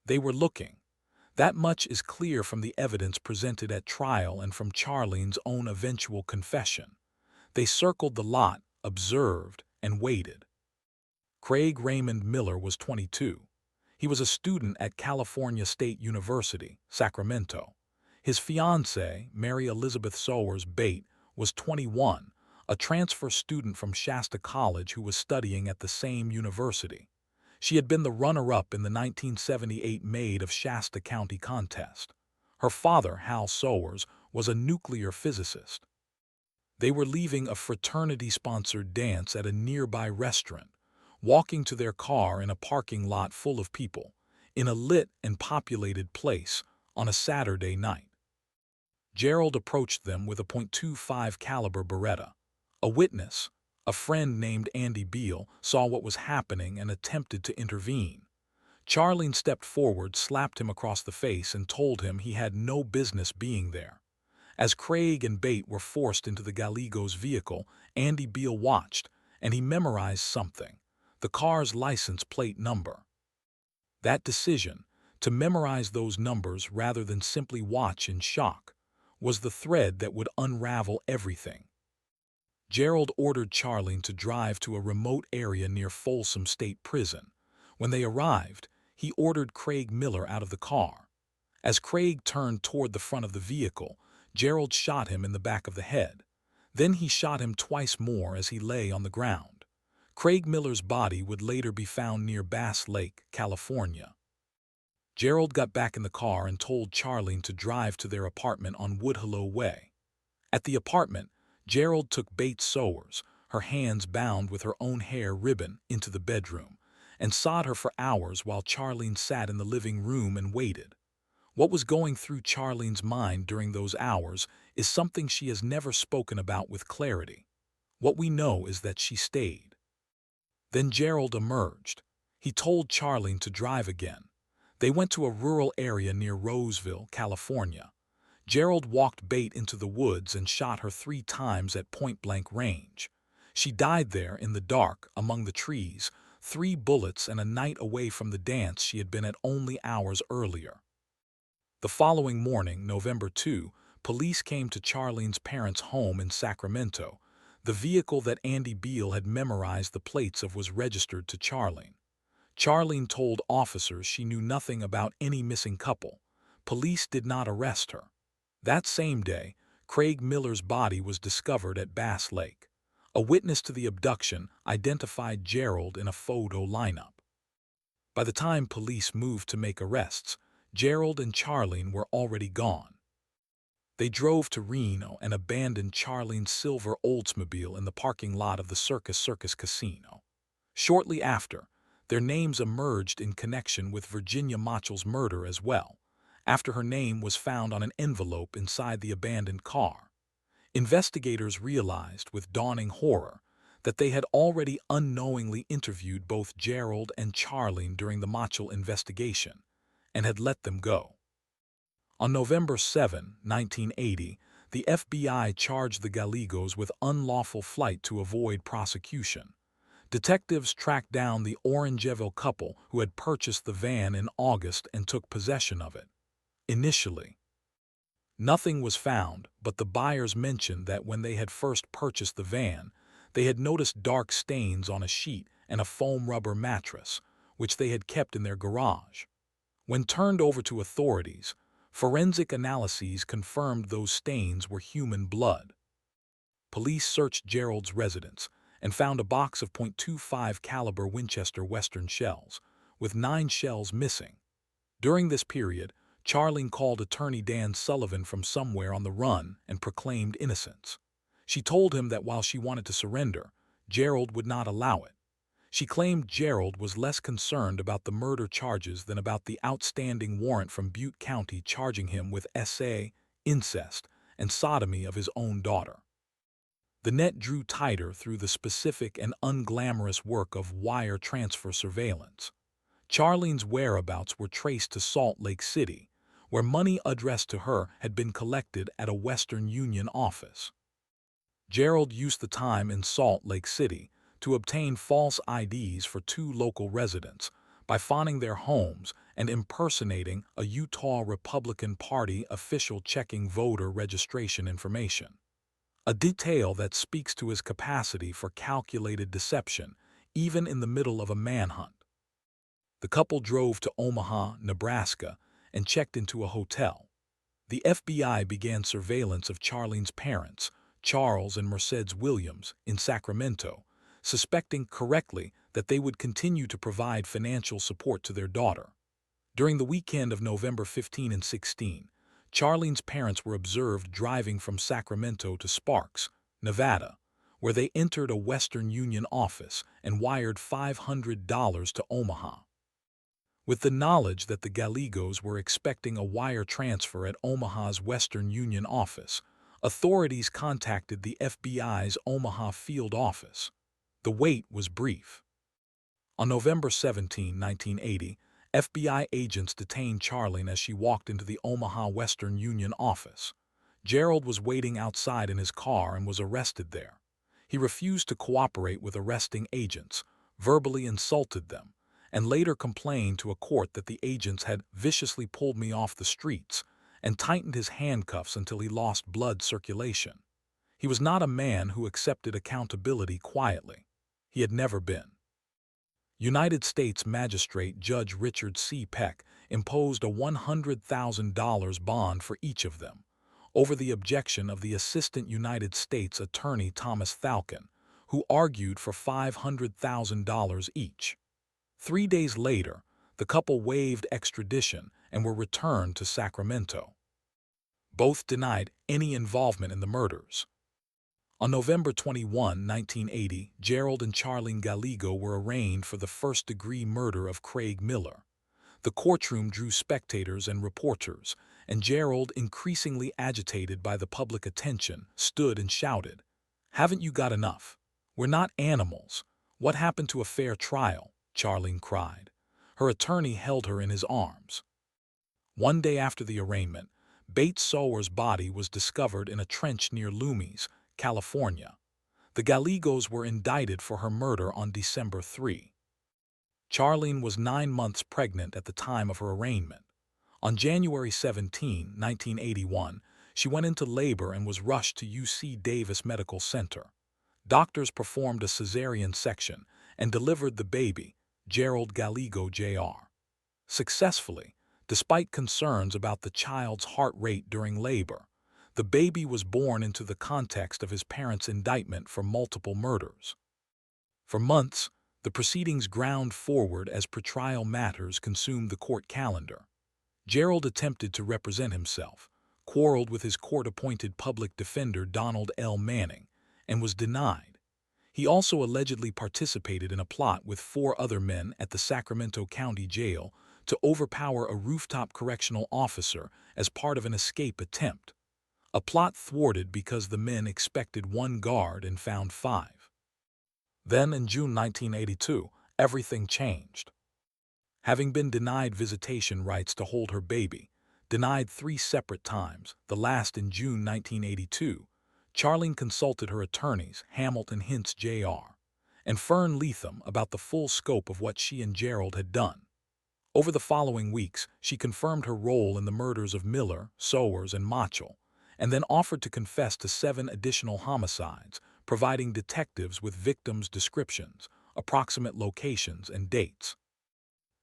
They were looking. That much is clear from the evidence presented at trial and from Charlene's own eventual confession. They circled the lot, observed, and waited. Craig Raymond Miller was 22. He was a student at California State University, Sacramento. His fiancée, Mary Elizabeth Sowers Bate, was 21, a transfer student from Shasta College who was studying at the same university. She had been the runner-up in the 1978 Maid of Shasta County contest. Her father, Hal Sowers, was a nuclear physicist. They were leaving a fraternity-sponsored dance at a nearby restaurant, walking to their car in a parking lot full of people, in a lit and populated place, on a Saturday night. Gerald approached them with a .25 caliber Beretta. A witness, a friend named Andy Beal, saw what was happening and attempted to intervene. Charlene stepped forward, slapped him across the face, and told him he had no business being there. As Craig and Bate were forced into the Gallegos' vehicle, Andy Beal watched, and he memorized something: the car's license plate number. That decision, to memorize those numbers rather than simply watch in shock, was the thread that would unravel everything. Gerald ordered Charlene to drive to a remote area near Folsom State Prison. When they arrived, he ordered Craig Miller out of the car. As Craig turned toward the front of the vehicle, Gerald shot him in the back of the head. Then he shot him twice more as he lay on the ground. Craig Miller's body would later be found near Bass Lake, California. Gerald got back in the car and told Charlene to drive to their apartment on Woodhullo Way. At the apartment, Gerald took Bate Sowers, her hands bound with her own hair ribbon, into the bedroom, and sawed her for hours while Charlene sat in the living room and waited. What was going through Charlene's mind during those hours is something she has never spoken about with clarity. What we know is that she stayed. Then Gerald emerged. He told Charlene to drive again. They went to a rural area near Roseville, California. Gerald walked Bate into the woods and shot her 3 times at point-blank range. She died there in the dark, among the trees, 3 bullets and a night away from the dance she had been at only hours earlier. The following morning, November 2, police came to Charlene's parents' home in Sacramento. The vehicle that Andy Beal had memorized the plates of was registered to Charlene. Charlene told officers she knew nothing about any missing couple. Police did not arrest her. That same day, Craig Miller's body was discovered at Bass Lake. A witness to the abduction identified Gerald in a photo lineup. By the time police moved to make arrests, Gerald and Charlene were already gone. They drove to Reno and abandoned Charlene's silver Oldsmobile in the parking lot of the Circus Casino. Shortly after, their names emerged in connection with Virginia Mochel's murder as well, after her name was found on an envelope inside the abandoned car. Investigators realized with dawning horror that they had already unknowingly interviewed both Gerald and Charlene during the Mochel investigation and had let them go. On November 7, 1980, the FBI charged the Gallegos with unlawful flight to avoid prosecution. Detectives tracked down the Orangeville couple who had purchased the van in August and took possession of it. Initially, nothing was found, but the buyers mentioned that when they had first purchased the van, they had noticed dark stains on a sheet and a foam rubber mattress, which they had kept in their garage. When turned over to authorities, forensic analyses confirmed those stains were human blood. Police searched Gerald's residence and found a box of .25 caliber Winchester Western shells, with 9 shells missing. During this period, Charlene called attorney Dan Sullivan from somewhere on the run and proclaimed innocence. She told him that while she wanted to surrender, Gerald would not allow it. She claimed Gerald was less concerned about the murder charges than about the outstanding warrant from Butte County charging him with SA, incest, and sodomy of his own daughter. The net drew tighter through the specific and unglamorous work of wire transfer surveillance. Charlene's whereabouts were traced to Salt Lake City, where money addressed to her had been collected at a Western Union office. Gerald used the time in Salt Lake City to obtain false IDs for 2 local residents by fawning their homes and impersonating a Utah Republican Party official checking voter registration information. A detail that speaks to his capacity for calculated deception, even in the middle of a manhunt. The couple drove to Omaha, Nebraska, and checked into a hotel. The FBI began surveillance of Charlene's parents, Charles and Mercedes Williams, in Sacramento, suspecting correctly that they would continue to provide financial support to their daughter. During the weekend of November 15 and 16, Charlene's parents were observed driving from Sacramento to Sparks, Nevada, where they entered a Western Union office and wired $500 to Omaha. With the knowledge that the Gallegos were expecting a wire transfer at Omaha's Western Union office, authorities contacted the FBI's Omaha field office. The wait was brief. On November 17, 1980, FBI agents detained Charlene as she walked into the Omaha Western Union office. Gerald was waiting outside in his car and was arrested there. He refused to cooperate with arresting agents, verbally insulted them, and later complained to a court that the agents had viciously pulled me off the streets and tightened his handcuffs until he lost blood circulation. He was not a man who accepted accountability quietly. He had never been. United States Magistrate Judge Richard C. Peck imposed a $100,000 bond for each of them, over the objection of the Assistant United States Attorney Thomas Falcon, who argued for $500,000 each. 3 days later, the couple waived extradition and were returned to Sacramento. Both denied any involvement in the murders. On November 21, 1980, Gerald and Charlene Gallego were arraigned for the first-degree murder of Craig Miller. The courtroom drew spectators and reporters, and Gerald, increasingly agitated by the public attention, stood and shouted, "Haven't you got enough? We're not animals. What happened to a fair trial?" Charlene cried. Her attorney held her in his arms. One day after the arraignment, Bates Sowers' body was discovered in a trench near Loomis, California. The Gallegos were indicted for her murder on December 3. Charlene was 9 months pregnant at the time of her arraignment. On January 17, 1981, she went into labor and was rushed to UC Davis Medical Center. Doctors performed a cesarean section and delivered the baby, Gerald Gallego Jr. successfully, despite concerns about the child's heart rate during labor. The baby was born into the context of his parents' indictment for multiple murders. For months, the proceedings ground forward as pretrial matters consumed the court calendar. Gerald attempted to represent himself, quarreled with his court-appointed public defender Donald L. Manning, and was denied. He also allegedly participated in a plot with 4 other men at the Sacramento County Jail to overpower a rooftop correctional officer as part of an escape attempt. A plot thwarted because the men expected 1 guard and found 5. Then, in June 1982, everything changed. Having been denied visitation rights to hold her baby, denied 3 separate times, the last in June 1982, Charlene consulted her attorneys, Hamilton Hintz Jr. and Fern Leatham, about the full scope of what she and Gerald had done. Over the following weeks, she confirmed her role in the murders of Miller, Sowers, and Mochel, and then offered to confess to 7 additional homicides, providing detectives with victims' descriptions, approximate locations, and dates.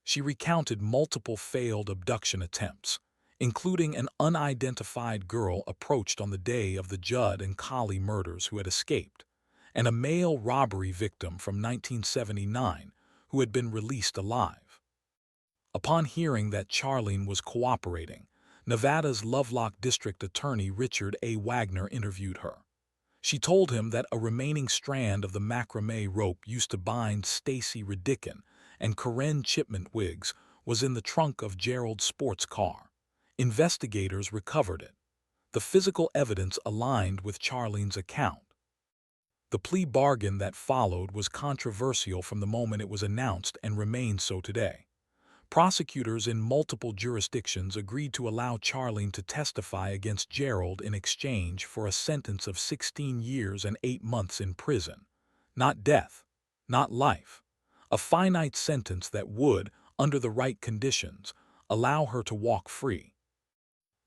She recounted multiple failed abduction attempts, including an unidentified girl approached on the day of the Judd and Colley murders who had escaped, and a male robbery victim from 1979 who had been released alive. Upon hearing that Charlene was cooperating, Nevada's Lovelock District Attorney Richard A. Wagner interviewed her. She told him that a remaining strand of the macrame rope used to bind Stacy Redican and Chipman-Twiggs was in the trunk of Gerald's sports car. Investigators recovered it. The physical evidence aligned with Charlene's account. The plea bargain that followed was controversial from the moment it was announced and remains so today. Prosecutors in multiple jurisdictions agreed to allow Charlene to testify against Gerald in exchange for a sentence of 16 years and 8 months in prison. Not death, not life. A finite sentence that would, under the right conditions, allow her to walk free.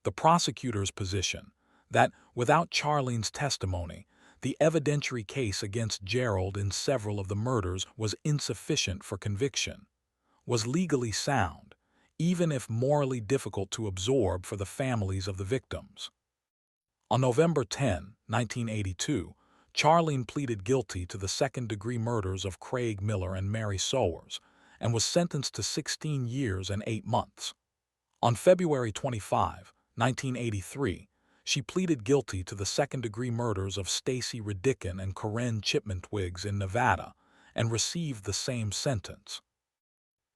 The prosecutor's position, that without Charlene's testimony, the evidentiary case against Gerald in several of the murders was insufficient for conviction, was legally sound, even if morally difficult to absorb for the families of the victims. On November 10, 1982, Charlene pleaded guilty to the second-degree murders of Craig Miller and Mary Sowers and was sentenced to 16 years and 8 months. On February 25, 1983, she pleaded guilty to the second-degree murders of Stacy Redican and Chipman-Twiggs in Nevada and received the same sentence.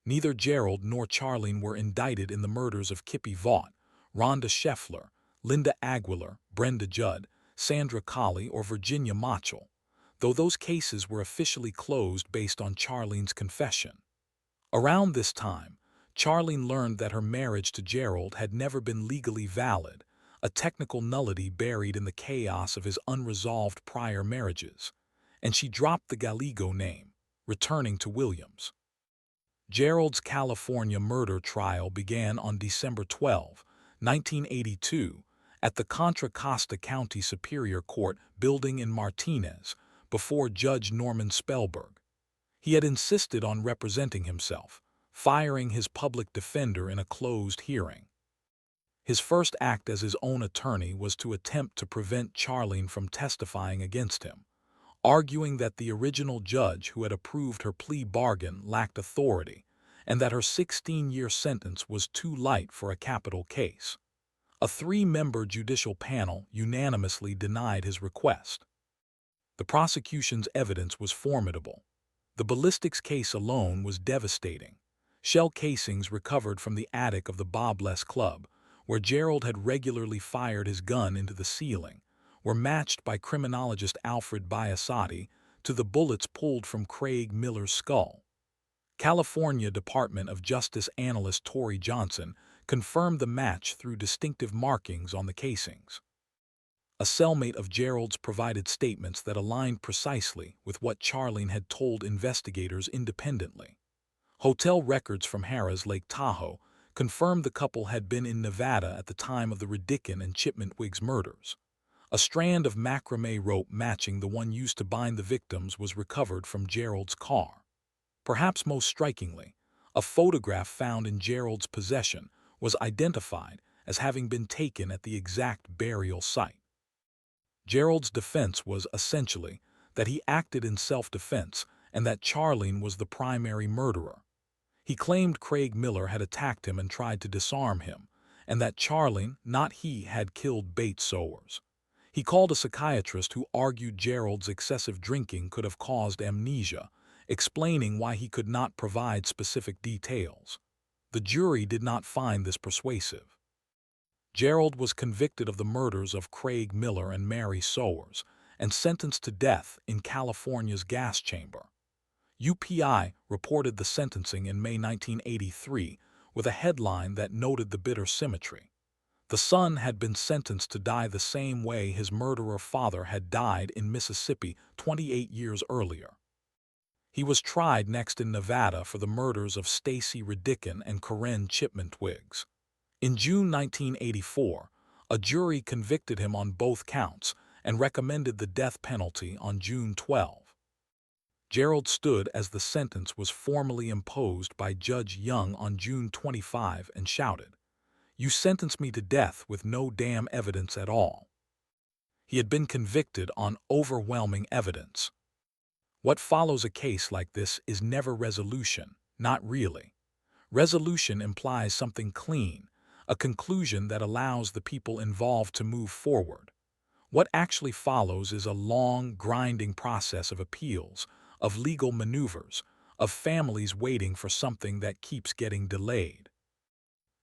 Neither Gerald nor Charlene were indicted in the murders of Kippi Vaught, Rhonda Scheffler, Linda Aguilar, Brenda Judd, Sandra Colley, or Virginia Mochel, though those cases were officially closed based on Charlene's confession. Around this time, Charlene learned that her marriage to Gerald had never been legally valid, a technical nullity buried in the chaos of his unresolved prior marriages, and she dropped the Gallego name, returning to Williams. Gerald's California murder trial began on December 12, 1982, at the Contra Costa County Superior Court building in Martinez, before Judge Norman Spellberg. He had insisted on representing himself, firing his public defender in a closed hearing. His first act as his own attorney was to attempt to prevent Charlene from testifying against him, arguing that the original judge who had approved her plea bargain lacked authority and that her 16-year sentence was too light for a capital case. A 3-member judicial panel unanimously denied his request. The prosecution's evidence was formidable. The ballistics case alone was devastating. Shell casings recovered from the attic of the Bobless Club, where Gerald had regularly fired his gun into the ceiling, were matched by criminologist Alfred Biasotti to the bullets pulled from Craig Miller's skull. California Department of Justice analyst Torrey Johnson confirmed the match through distinctive markings on the casings. A cellmate of Gerald's provided statements that aligned precisely with what Charlene had told investigators independently. Hotel records from Harrah's Lake Tahoe confirmed the couple had been in Nevada at the time of the Redican and Chipman-Twiggs murders. A strand of macrame rope matching the one used to bind the victims was recovered from Gerald's car. Perhaps most strikingly, a photograph found in Gerald's possession was identified as having been taken at the exact burial site. Gerald's defense was essentially that he acted in self-defense and that Charlene was the primary murderer. He claimed Craig Miller had attacked him and tried to disarm him, and that Charlene, not he, had killed Bates Sowers. He called a psychiatrist who argued Gerald's excessive drinking could have caused amnesia, explaining why he could not provide specific details. The jury did not find this persuasive. Gerald was convicted of the murders of Craig Miller and Mary Sowers and sentenced to death in California's gas chamber. UPI reported the sentencing in May 1983 with a headline that noted the bitter symmetry. The son had been sentenced to die the same way his murderer father had died in Mississippi 28 years earlier. He was tried next in Nevada for the murders of Stacy Redican and Chipman-Twiggs. In June 1984, a jury convicted him on both counts and recommended the death penalty on June 12. Gerald stood as the sentence was formally imposed by Judge Young on June 25 and shouted, "You sentence me to death with no damn evidence at all." He had been convicted on overwhelming evidence. What follows a case like this is never resolution, not really. Resolution implies something clean, a conclusion that allows the people involved to move forward. What actually follows is a long, grinding process of appeals, of legal maneuvers, of families waiting for something that keeps getting delayed.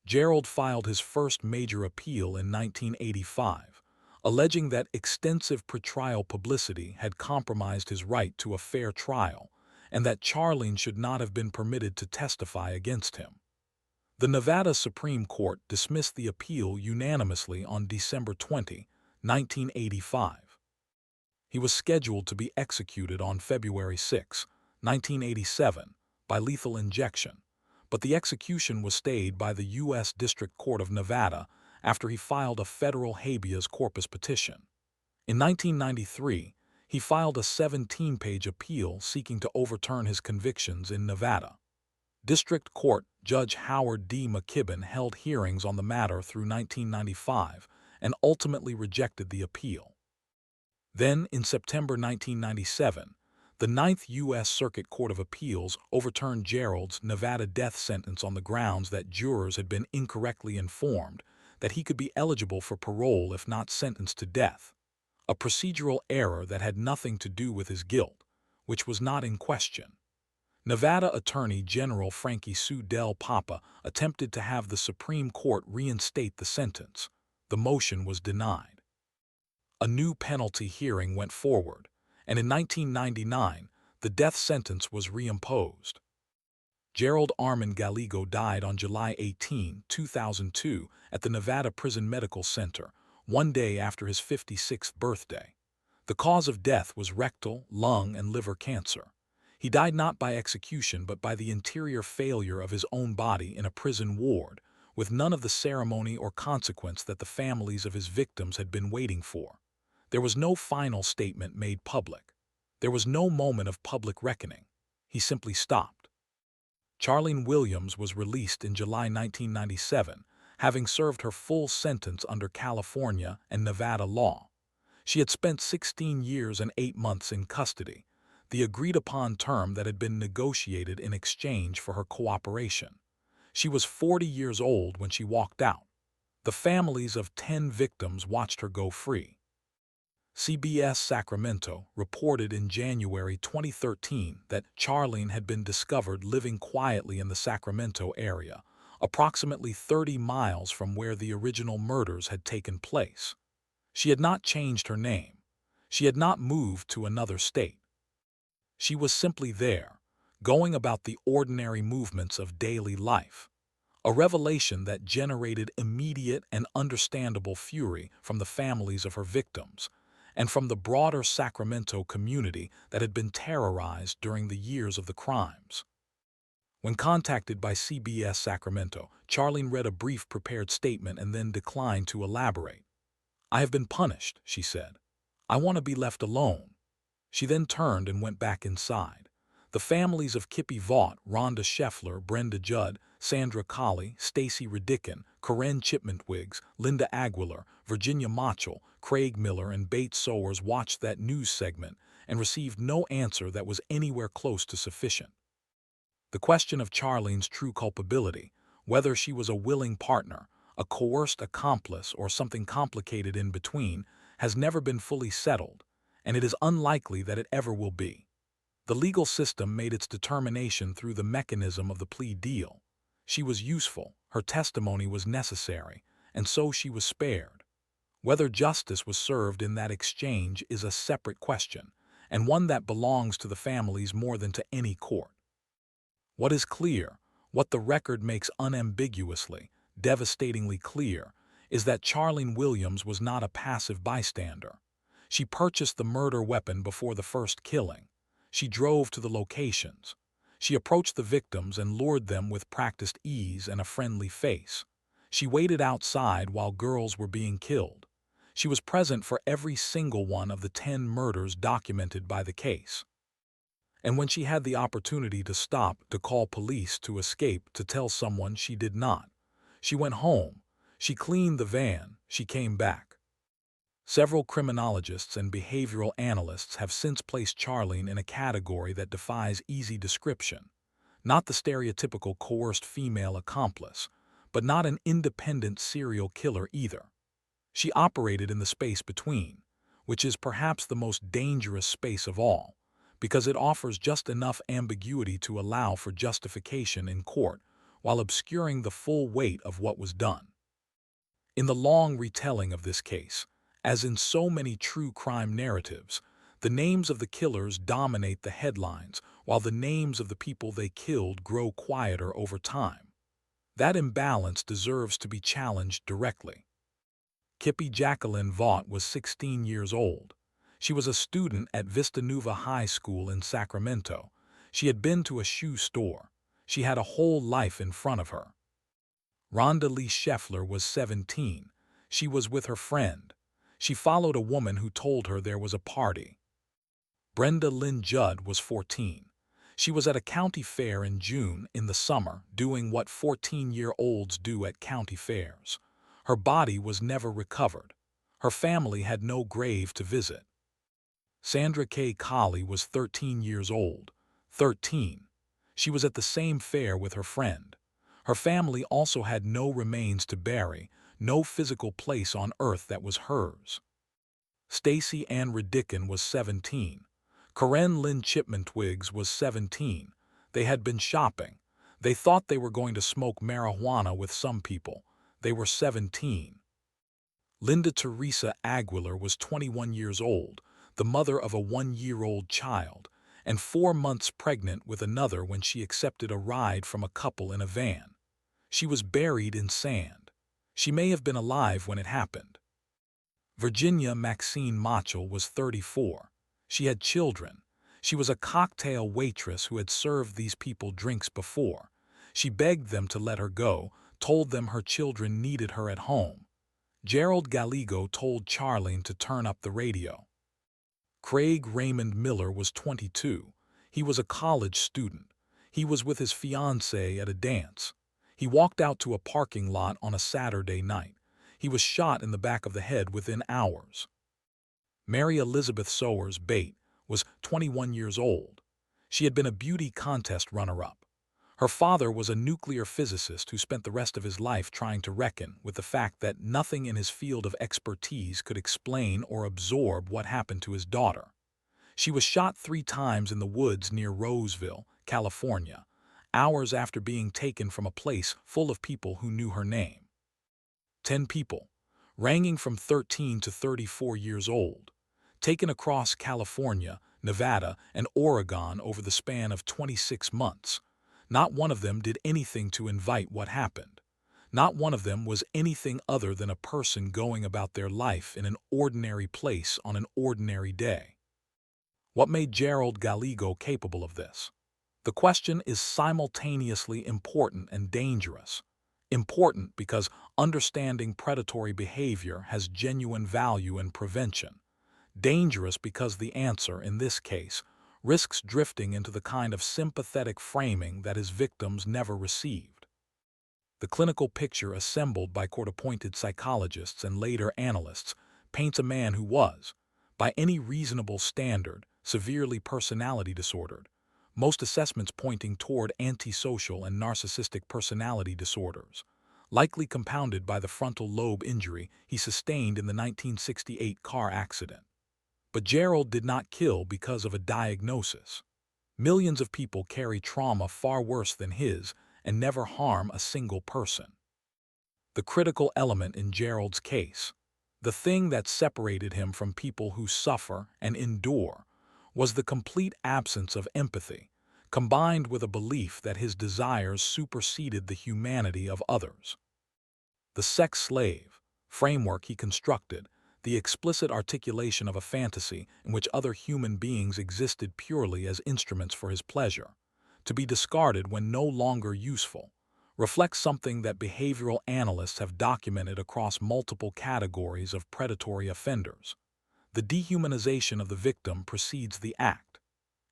Gerald filed his first major appeal in 1985, alleging that extensive pretrial publicity had compromised his right to a fair trial and that Charlene should not have been permitted to testify against him. The Nevada Supreme Court dismissed the appeal unanimously on December 20, 1985. He was scheduled to be executed on February 6, 1987, by lethal injection, but the execution was stayed by the U.S. District Court of Nevada after he filed a federal habeas corpus petition. In 1993, he filed a 17-page appeal seeking to overturn his convictions in Nevada. District Court Judge Howard D. McKibben held hearings on the matter through 1995 and ultimately rejected the appeal. Then, in September 1997, the Ninth U.S. Circuit Court of Appeals overturned Gerald's Nevada death sentence on the grounds that jurors had been incorrectly informed that he could be eligible for parole if not sentenced to death, a procedural error that had nothing to do with his guilt, which was not in question. Nevada Attorney General Frankie Sue Del Papa attempted to have the Supreme Court reinstate the sentence. The motion was denied. A new penalty hearing went forward, and in 1999, the death sentence was reimposed. Gerald Gallego died on July 18, 2002, at the Nevada Prison Medical Center, one day after his 56th birthday. The cause of death was rectal, lung, and liver cancer. He died not by execution but by the interior failure of his own body in a prison ward, with none of the ceremony or consequence that the families of his victims had been waiting for. There was no final statement made public. There was no moment of public reckoning. He simply stopped. Charlene Williams was released in July 1997, having served her full sentence under California and Nevada law. She had spent 16 years and 8 months in custody, the agreed-upon term that had been negotiated in exchange for her cooperation. She was 40 years old when she walked out. The families of 10 victims watched her go free. CBS Sacramento reported in January 2013 that Charlene had been discovered living quietly in the Sacramento area, approximately 30 miles from where the original murders had taken place. She had not changed her name. She had not moved to another state. She was simply there, going about the ordinary movements of daily life. A revelation that generated immediate and understandable fury from the families of her victims, and from the broader Sacramento community that had been terrorized during the years of the crimes. When contacted by CBS Sacramento, Charlene read a brief prepared statement and then declined to elaborate. "I have been punished," she said. "I want to be left alone." She then turned and went back inside. The families of Kippi, Vaught, Rhonda, Scheffler, Brenda, Judd, Sandra, Colley, Stacy, Redican, Chipman-Twiggs, Linda, Aguilar, Virginia, Mochel, Craig Miller, and Bates Sowers watched that news segment and received no answer that was anywhere close to sufficient. The question of Charlene's true culpability, whether she was a willing partner, a coerced accomplice, or something complicated in between, has never been fully settled, and it is unlikely that it ever will be. The legal system made its determination through the mechanism of the plea deal. She was useful, her testimony was necessary, and so she was spared. Whether justice was served in that exchange is a separate question, and one that belongs to the families more than to any court. What is clear, what the record makes unambiguously, devastatingly clear, is that Charlene Williams was not a passive bystander. She purchased the murder weapon before the first killing. She drove to the locations. She approached the victims and lured them with practiced ease and a friendly face. She waited outside while girls were being killed. She was present for every single one of the 10 murders documented by the case. And when she had the opportunity to stop, to call police, to escape, to tell someone, she did not. She went home. She cleaned the van. She came back. Several criminologists and behavioral analysts have since placed Charlene in a category that defies easy description. Not the stereotypical coerced female accomplice, but not an independent serial killer either. She operated in the space between, which is perhaps the most dangerous space of all, because it offers just enough ambiguity to allow for justification in court while obscuring the full weight of what was done. In the long retelling of this case, as in so many true crime narratives, the names of the killers dominate the headlines while the names of the people they killed grow quieter over time. That imbalance deserves to be challenged directly. Kippi Jacqueline Vaught was 16 years old. She was a student at Vista Nueva High School in Sacramento. She had been to a shoe store. She had a whole life in front of her. Rhonda Scheffler was 17. She was with her friend. She followed a woman who told her there was a party. Brenda Judd was 14. She was at a county fair in June in the summer, doing what 14-year-olds do at county fairs. Her body was never recovered. Her family had no grave to visit. Sandra Colley was 13 years old. 13. She was at the same fair with her friend. Her family also had no remains to bury, no physical place on earth that was hers. Stacy Redican was 17. Chipman-Twiggs was 17. They had been shopping. They thought they were going to smoke marijuana with some people. They were 17. Linda Teresa Aguilar was 21 years old, the mother of a 1-year-old child, and 4 months pregnant with another when she accepted a ride from a couple in a van. She was buried in sand. She may have been alive when it happened. Virginia Maxine Mochel was 34. She had children. She was a cocktail waitress who had served these people drinks before. She begged them to let her go, told them her children needed her at home. Gerald Gallego told Charlene to turn up the radio. Craig Raymond Miller was 22. He was a college student. He was with his fiancée at a dance. He walked out to a parking lot on a Saturday night. He was shot in the back of the head within hours. Mary Elizabeth Sowers Bate was 21 years old. She had been a beauty contest runner-up. Her father was a nuclear physicist who spent the rest of his life trying to reckon with the fact that nothing in his field of expertise could explain or absorb what happened to his daughter. She was shot 3 times in the woods near Roseville, California, hours after being taken from a place full of people who knew her name. 10 people, ranging from 13 to 34 years old, taken across California, Nevada, and Oregon over the span of 26 months. Not one of them did anything to invite what happened. Not one of them was anything other than a person going about their life in an ordinary place on an ordinary day. What made Gerald Gallego capable of this? The question is simultaneously important and dangerous. Important because understanding predatory behavior has genuine value in prevention. Dangerous because the answer, in this case, risks drifting into the kind of sympathetic framing that his victims never received. The clinical picture assembled by court-appointed psychologists and later analysts paints a man who was, by any reasonable standard, severely personality disordered, most assessments pointing toward antisocial and narcissistic personality disorders, likely compounded by the frontal lobe injury he sustained in the 1968 car accident. But Gerald did not kill because of a diagnosis. Millions of people carry trauma far worse than his and never harm a single person. The critical element in Gerald's case, the thing that separated him from people who suffer and endure, was the complete absence of empathy, combined with a belief that his desires superseded the humanity of others. The sex slave, framework he constructed, the explicit articulation of a fantasy in which other human beings existed purely as instruments for his pleasure, to be discarded when no longer useful, reflects something that behavioral analysts have documented across multiple categories of predatory offenders. The dehumanization of the victim precedes the act.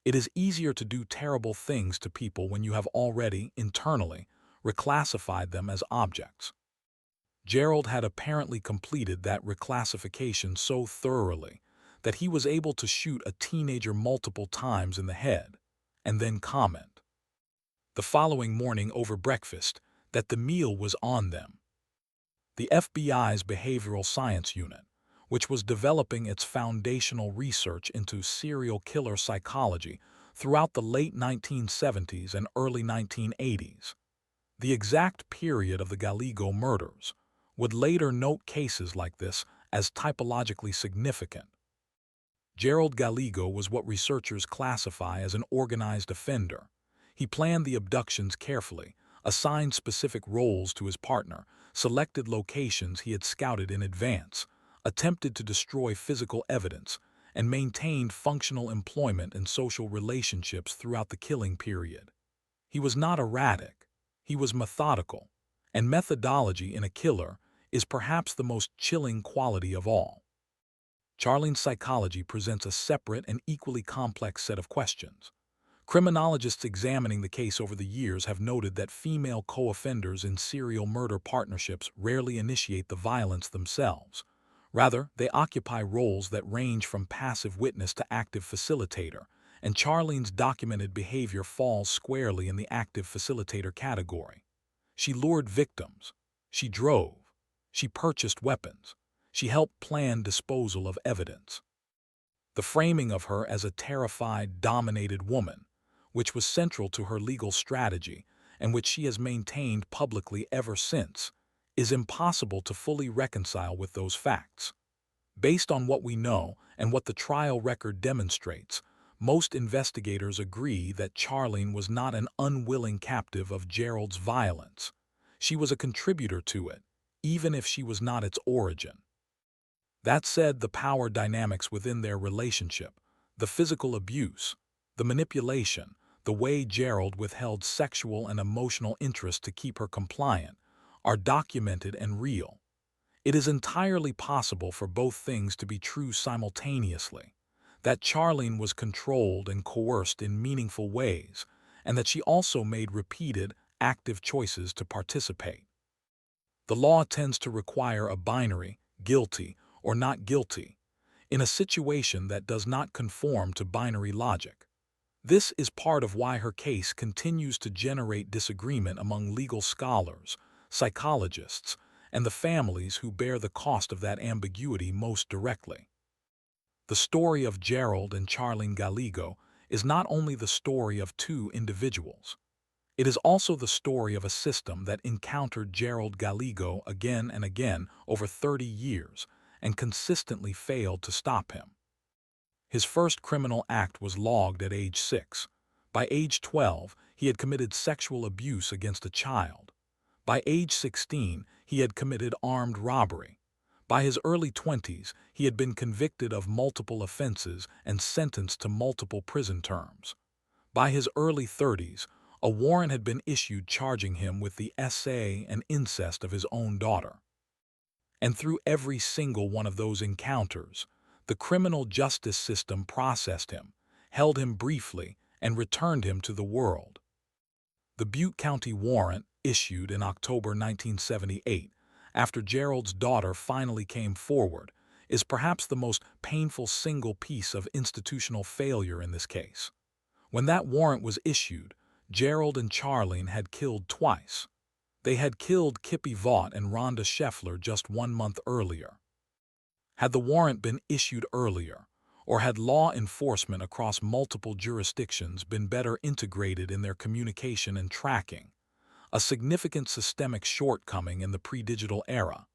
It is easier to do terrible things to people when you have already, internally, reclassified them as objects. Gerald had apparently completed that reclassification so thoroughly that he was able to shoot a teenager multiple times in the head, and then comment the following morning over breakfast that the meal was on them. The FBI's Behavioral Science Unit, which was developing its foundational research into serial killer psychology throughout the late 1970s and early 1980s, the exact period of the Gallego murders, would later note cases like this as typologically significant. Gerald Gallego was what researchers classify as an organized offender. He planned the abductions carefully, assigned specific roles to his partner, selected locations he had scouted in advance, attempted to destroy physical evidence, and maintained functional employment and social relationships throughout the killing period. He was not erratic. He was methodical, and methodology in a killer is perhaps the most chilling quality of all. Charlene's psychology presents a separate and equally complex set of questions. Criminologists examining the case over the years have noted that female co-offenders in serial murder partnerships rarely initiate the violence themselves. Rather, they occupy roles that range from passive witness to active facilitator, and Charlene's documented behavior falls squarely in the active facilitator category. She lured victims. She drove. She purchased weapons. She helped plan disposal of evidence. The framing of her as a terrified, dominated woman, which was central to her legal strategy and which she has maintained publicly ever since, is impossible to fully reconcile with those facts. Based on what we know and what the trial record demonstrates, most investigators agree that Charlene was not an unwilling captive of Gerald's violence. She was a contributor to it, even if she was not its origin. That said, the power dynamics within their relationship, the physical abuse, the manipulation, the way Gerald withheld sexual and emotional interest to keep her compliant, are documented and real. It is entirely possible for both things to be true simultaneously, that Charlene was controlled and coerced in meaningful ways, and that she also made repeated, active choices to participate. The law tends to require a binary, guilty or not guilty, in a situation that does not conform to binary logic. This is part of why her case continues to generate disagreement among legal scholars, psychologists, and the families who bear the cost of that ambiguity most directly. The story of Gerald and Charlene Gallego is not only the story of two individuals. It is also the story of a system that encountered Gerald Gallego again and again over 30 years and consistently failed to stop him. His first criminal act was logged at age 6. By age 12, he had committed sexual abuse against a child. By age 16, he had committed armed robbery. By his early 20s, he had been convicted of multiple offenses and sentenced to multiple prison terms. By his early 30s, a warrant had been issued charging him with the SA and incest of his own daughter. And through every single one of those encounters, the criminal justice system processed him, held him briefly, and returned him to the world. The Butte County warrant, issued in October 1978, after Gerald's daughter finally came forward, is perhaps the most painful single piece of institutional failure in this case. When that warrant was issued, Gerald and Charlene had killed twice. They had killed Kippi Vaught and Rhonda Scheffler just 1 month earlier. Had the warrant been issued earlier, or had law enforcement across multiple jurisdictions been better integrated in their communication and tracking, a significant systemic shortcoming in the pre-digital era,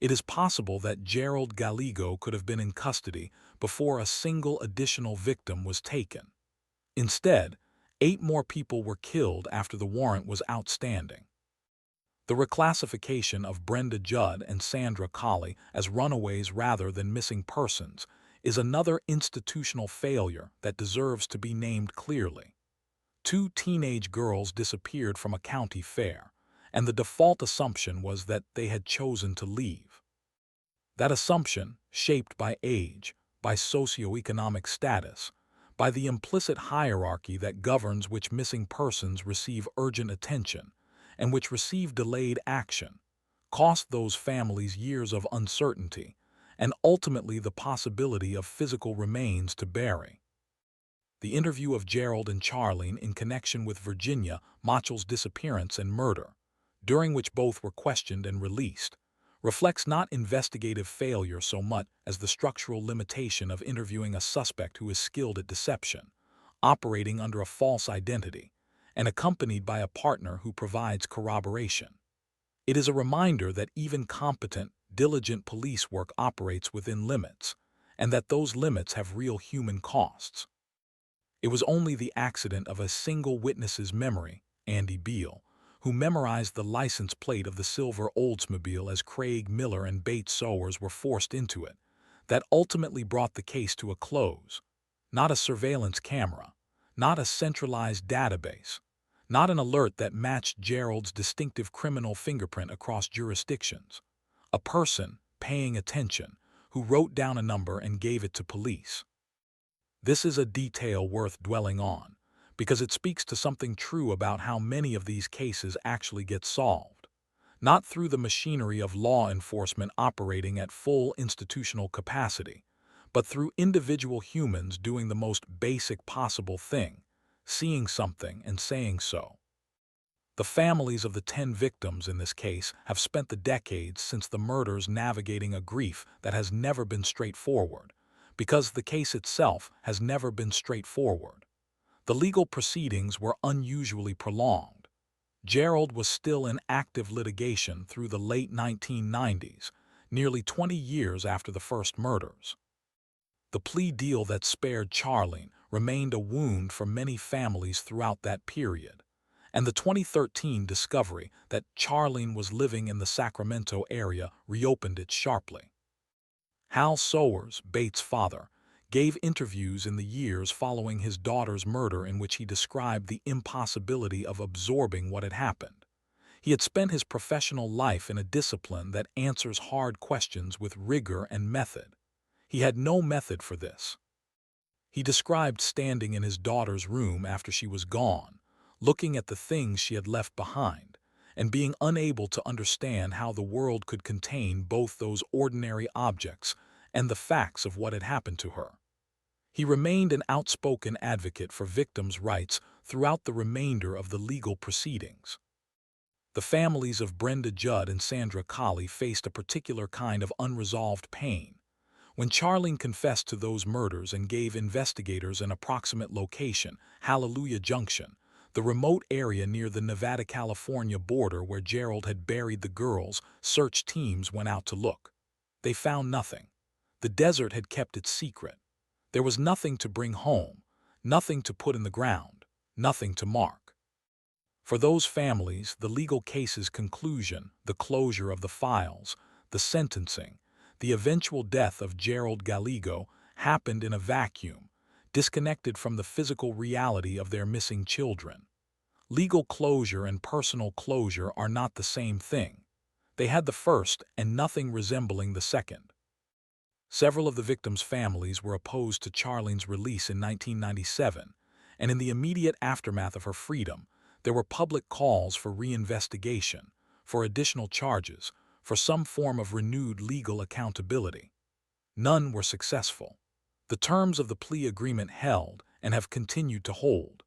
it is possible that Gerald Gallego could have been in custody before a single additional victim was taken. Instead, 8 more people were killed after the warrant was outstanding. The reclassification of Brenda Judd and Sandra Colley as runaways rather than missing persons is another institutional failure that deserves to be named clearly. Two teenage girls disappeared from a county fair, and the default assumption was that they had chosen to leave. That assumption, shaped by age, by socioeconomic status, by the implicit hierarchy that governs which missing persons receive urgent attention and which receive delayed action, cost those families years of uncertainty and ultimately the possibility of physical remains to bury. The interview of Gerald and Charlene in connection with Virginia Mochel's disappearance and murder, during which both were questioned and released, reflects not investigative failure so much as the structural limitation of interviewing a suspect who is skilled at deception, operating under a false identity, and accompanied by a partner who provides corroboration. It is a reminder that even competent, diligent police work operates within limits, and that those limits have real human costs. It was only the accident of a single witness's memory, Andy Beale, who memorized the license plate of the silver Oldsmobile as Craig Miller and Bates Sowers were forced into it, that ultimately brought the case to a close. Not a surveillance camera, not a centralized database, not an alert that matched Gerald's distinctive criminal fingerprint across jurisdictions. A person, paying attention, who wrote down a number and gave it to police. This is a detail worth dwelling on, because it speaks to something true about how many of these cases actually get solved. Not through the machinery of law enforcement operating at full institutional capacity, but through individual humans doing the most basic possible thing, seeing something and saying so. The families of the 10 victims in this case have spent the decades since the murders navigating a grief that has never been straightforward, because the case itself has never been straightforward. The legal proceedings were unusually prolonged. Gerald was still in active litigation through the late 1990s, nearly 20 years after the first murders. The plea deal that spared Charlene remained a wound for many families throughout that period, and the 2013 discovery that Charlene was living in the Sacramento area reopened it sharply. Hal Sowers, Bates' father, gave interviews in the years following his daughter's murder in which he described the impossibility of absorbing what had happened. He had spent his professional life in a discipline that answers hard questions with rigor and method. He had no method for this. He described standing in his daughter's room after she was gone, looking at the things she had left behind, and being unable to understand how the world could contain both those ordinary objects and the facts of what had happened to her. He remained an outspoken advocate for victims' rights throughout the remainder of the legal proceedings. The families of Brenda Judd and Sandra Colley faced a particular kind of unresolved pain. When Charlene confessed to those murders and gave investigators an approximate location, Hallelujah Junction, the remote area near the Nevada-California border where Gerald had buried the girls, search teams went out to look. They found nothing. The desert had kept its secret. There was nothing to bring home, nothing to put in the ground, nothing to mark. For those families, the legal case's conclusion, the closure of the files, the sentencing, the eventual death of Gerald Gallego happened in a vacuum, disconnected from the physical reality of their missing children. Legal closure and personal closure are not the same thing. They had the first and nothing resembling the second. Several of the victims' families were opposed to Charlene's release in 1997, and in the immediate aftermath of her freedom, there were public calls for reinvestigation, for additional charges, for some form of renewed legal accountability. None were successful. The terms of the plea agreement held and have continued to hold.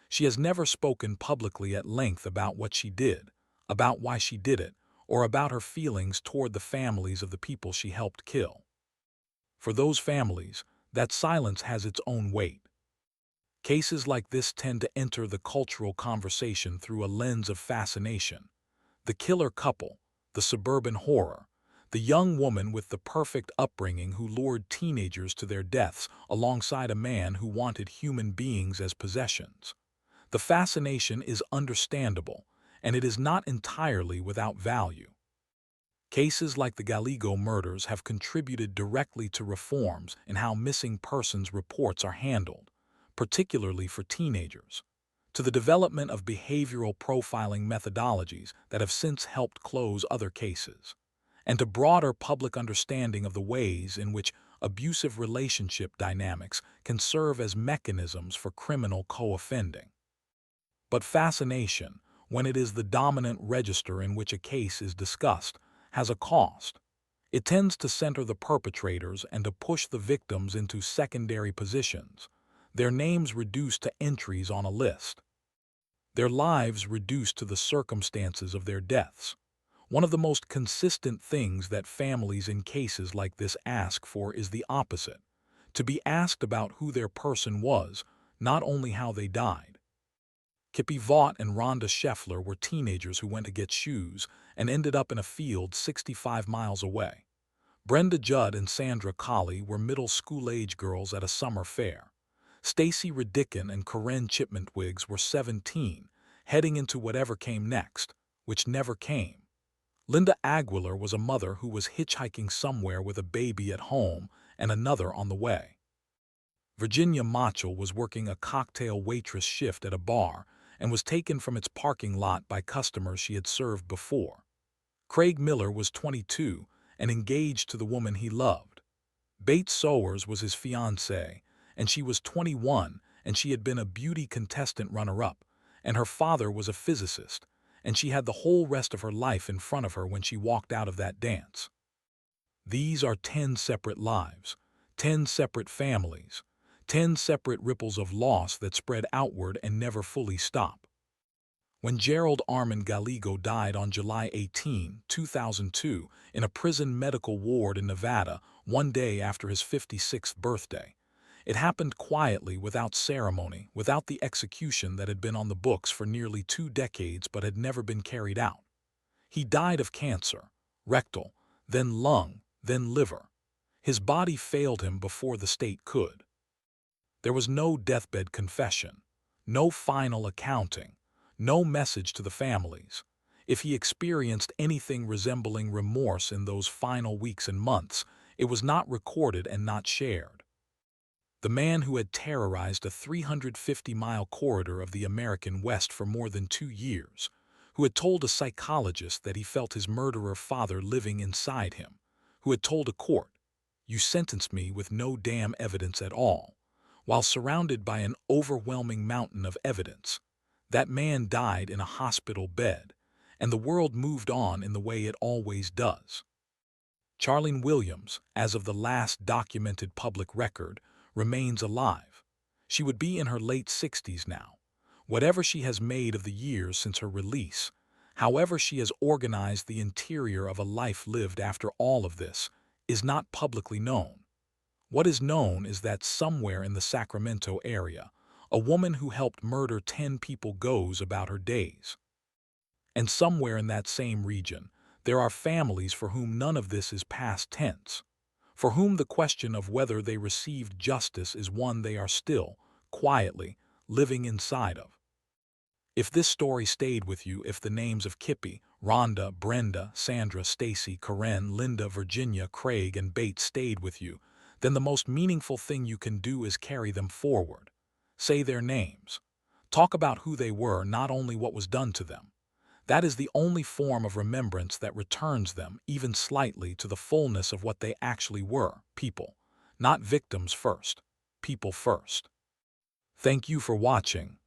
She has never spoken publicly at length about what she did, about why she did it, or about her feelings toward the families of the people she helped kill. For those families, that silence has its own weight. Cases like this tend to enter the cultural conversation through a lens of fascination. The killer couple, the suburban horror, the young woman with the perfect upbringing who lured teenagers to their deaths alongside a man who wanted human beings as possessions. The fascination is understandable, and it is not entirely without value. Cases like the Gallego murders have contributed directly to reforms in how missing persons reports are handled, particularly for teenagers, to the development of behavioral profiling methodologies that have since helped close other cases, and to broader public understanding of the ways in which abusive relationship dynamics can serve as mechanisms for criminal co-offending. But fascination, when it is the dominant register in which a case is discussed, has a cost. It tends to center the perpetrators and to push the victims into secondary positions, their names reduced to entries on a list, their lives reduced to the circumstances of their deaths. One of the most consistent things that families in cases like this ask for is the opposite, to be asked about who their person was, not only how they died. Kippi Vaught and Rhonda Scheffler were teenagers who went to get shoes and ended up in a field 65 miles away. Brenda, Judd, and Sandra Colley were middle school-age girls at a summer fair. Stacy, Redican, and Chipman-Twiggs were 17, heading into whatever came next, which never came. Aguilar was a mother who was hitchhiking somewhere with a baby at home and another on the way. Mochel was working a cocktail waitress shift at a bar and was taken from its parking lot by customers she had served before. Miller was 22 and engaged to the woman he loved. Sowers was his fiancée, and she was 21, and she had been a beauty contestant runner-up, and her father was a physicist, and she had the whole rest of her life in front of her when she walked out of that dance. These are 10 separate lives, 10 separate families, 10 separate ripples of loss that spread outward and never fully stop. When Gerald Gallego died on July 18, 2002, in a prison medical ward in Nevada, one day after his 56th birthday, it happened quietly, without ceremony, without the execution that had been on the books for nearly 2 decades but had never been carried out. He died of cancer, rectal, then lung, then liver. His body failed him before the state could. There was no deathbed confession, no final accounting, no message to the families. If he experienced anything resembling remorse in those final weeks and months, it was not recorded and not shared. The man who had terrorized a 350-mile corridor of the American West for more than 2 years, who had told a psychologist that he felt his murderer father living inside him, who had told a court, "You sentenced me with no damn evidence at all," while surrounded by an overwhelming mountain of evidence. That man died in a hospital bed, and the world moved on in the way it always does. Charlene Williams, as of the last documented public record, remains alive. She would be in her late 60s now. Whatever she has made of the years since her release, however she has organized the interior of a life lived after all of this, is not publicly known. What is known is that somewhere in the Sacramento area, a woman who helped murder 10 people goes about her days. And somewhere in that same region, there are families for whom none of this is past tense, for whom the question of whether they received justice is one they are still, quietly, living inside of. If this story stayed with you, if the names of Kippi, Rhonda, Brenda, Sandra, Stacy, Karen, Linda, Virginia, Craig, and Bates stayed with you, then the most meaningful thing you can do is carry them forward. Say their names. Talk about who they were, not only what was done to them. That is the only form of remembrance that returns them, even slightly, to the fullness of what they actually were, people. Not victims first, people first. Thank you for watching.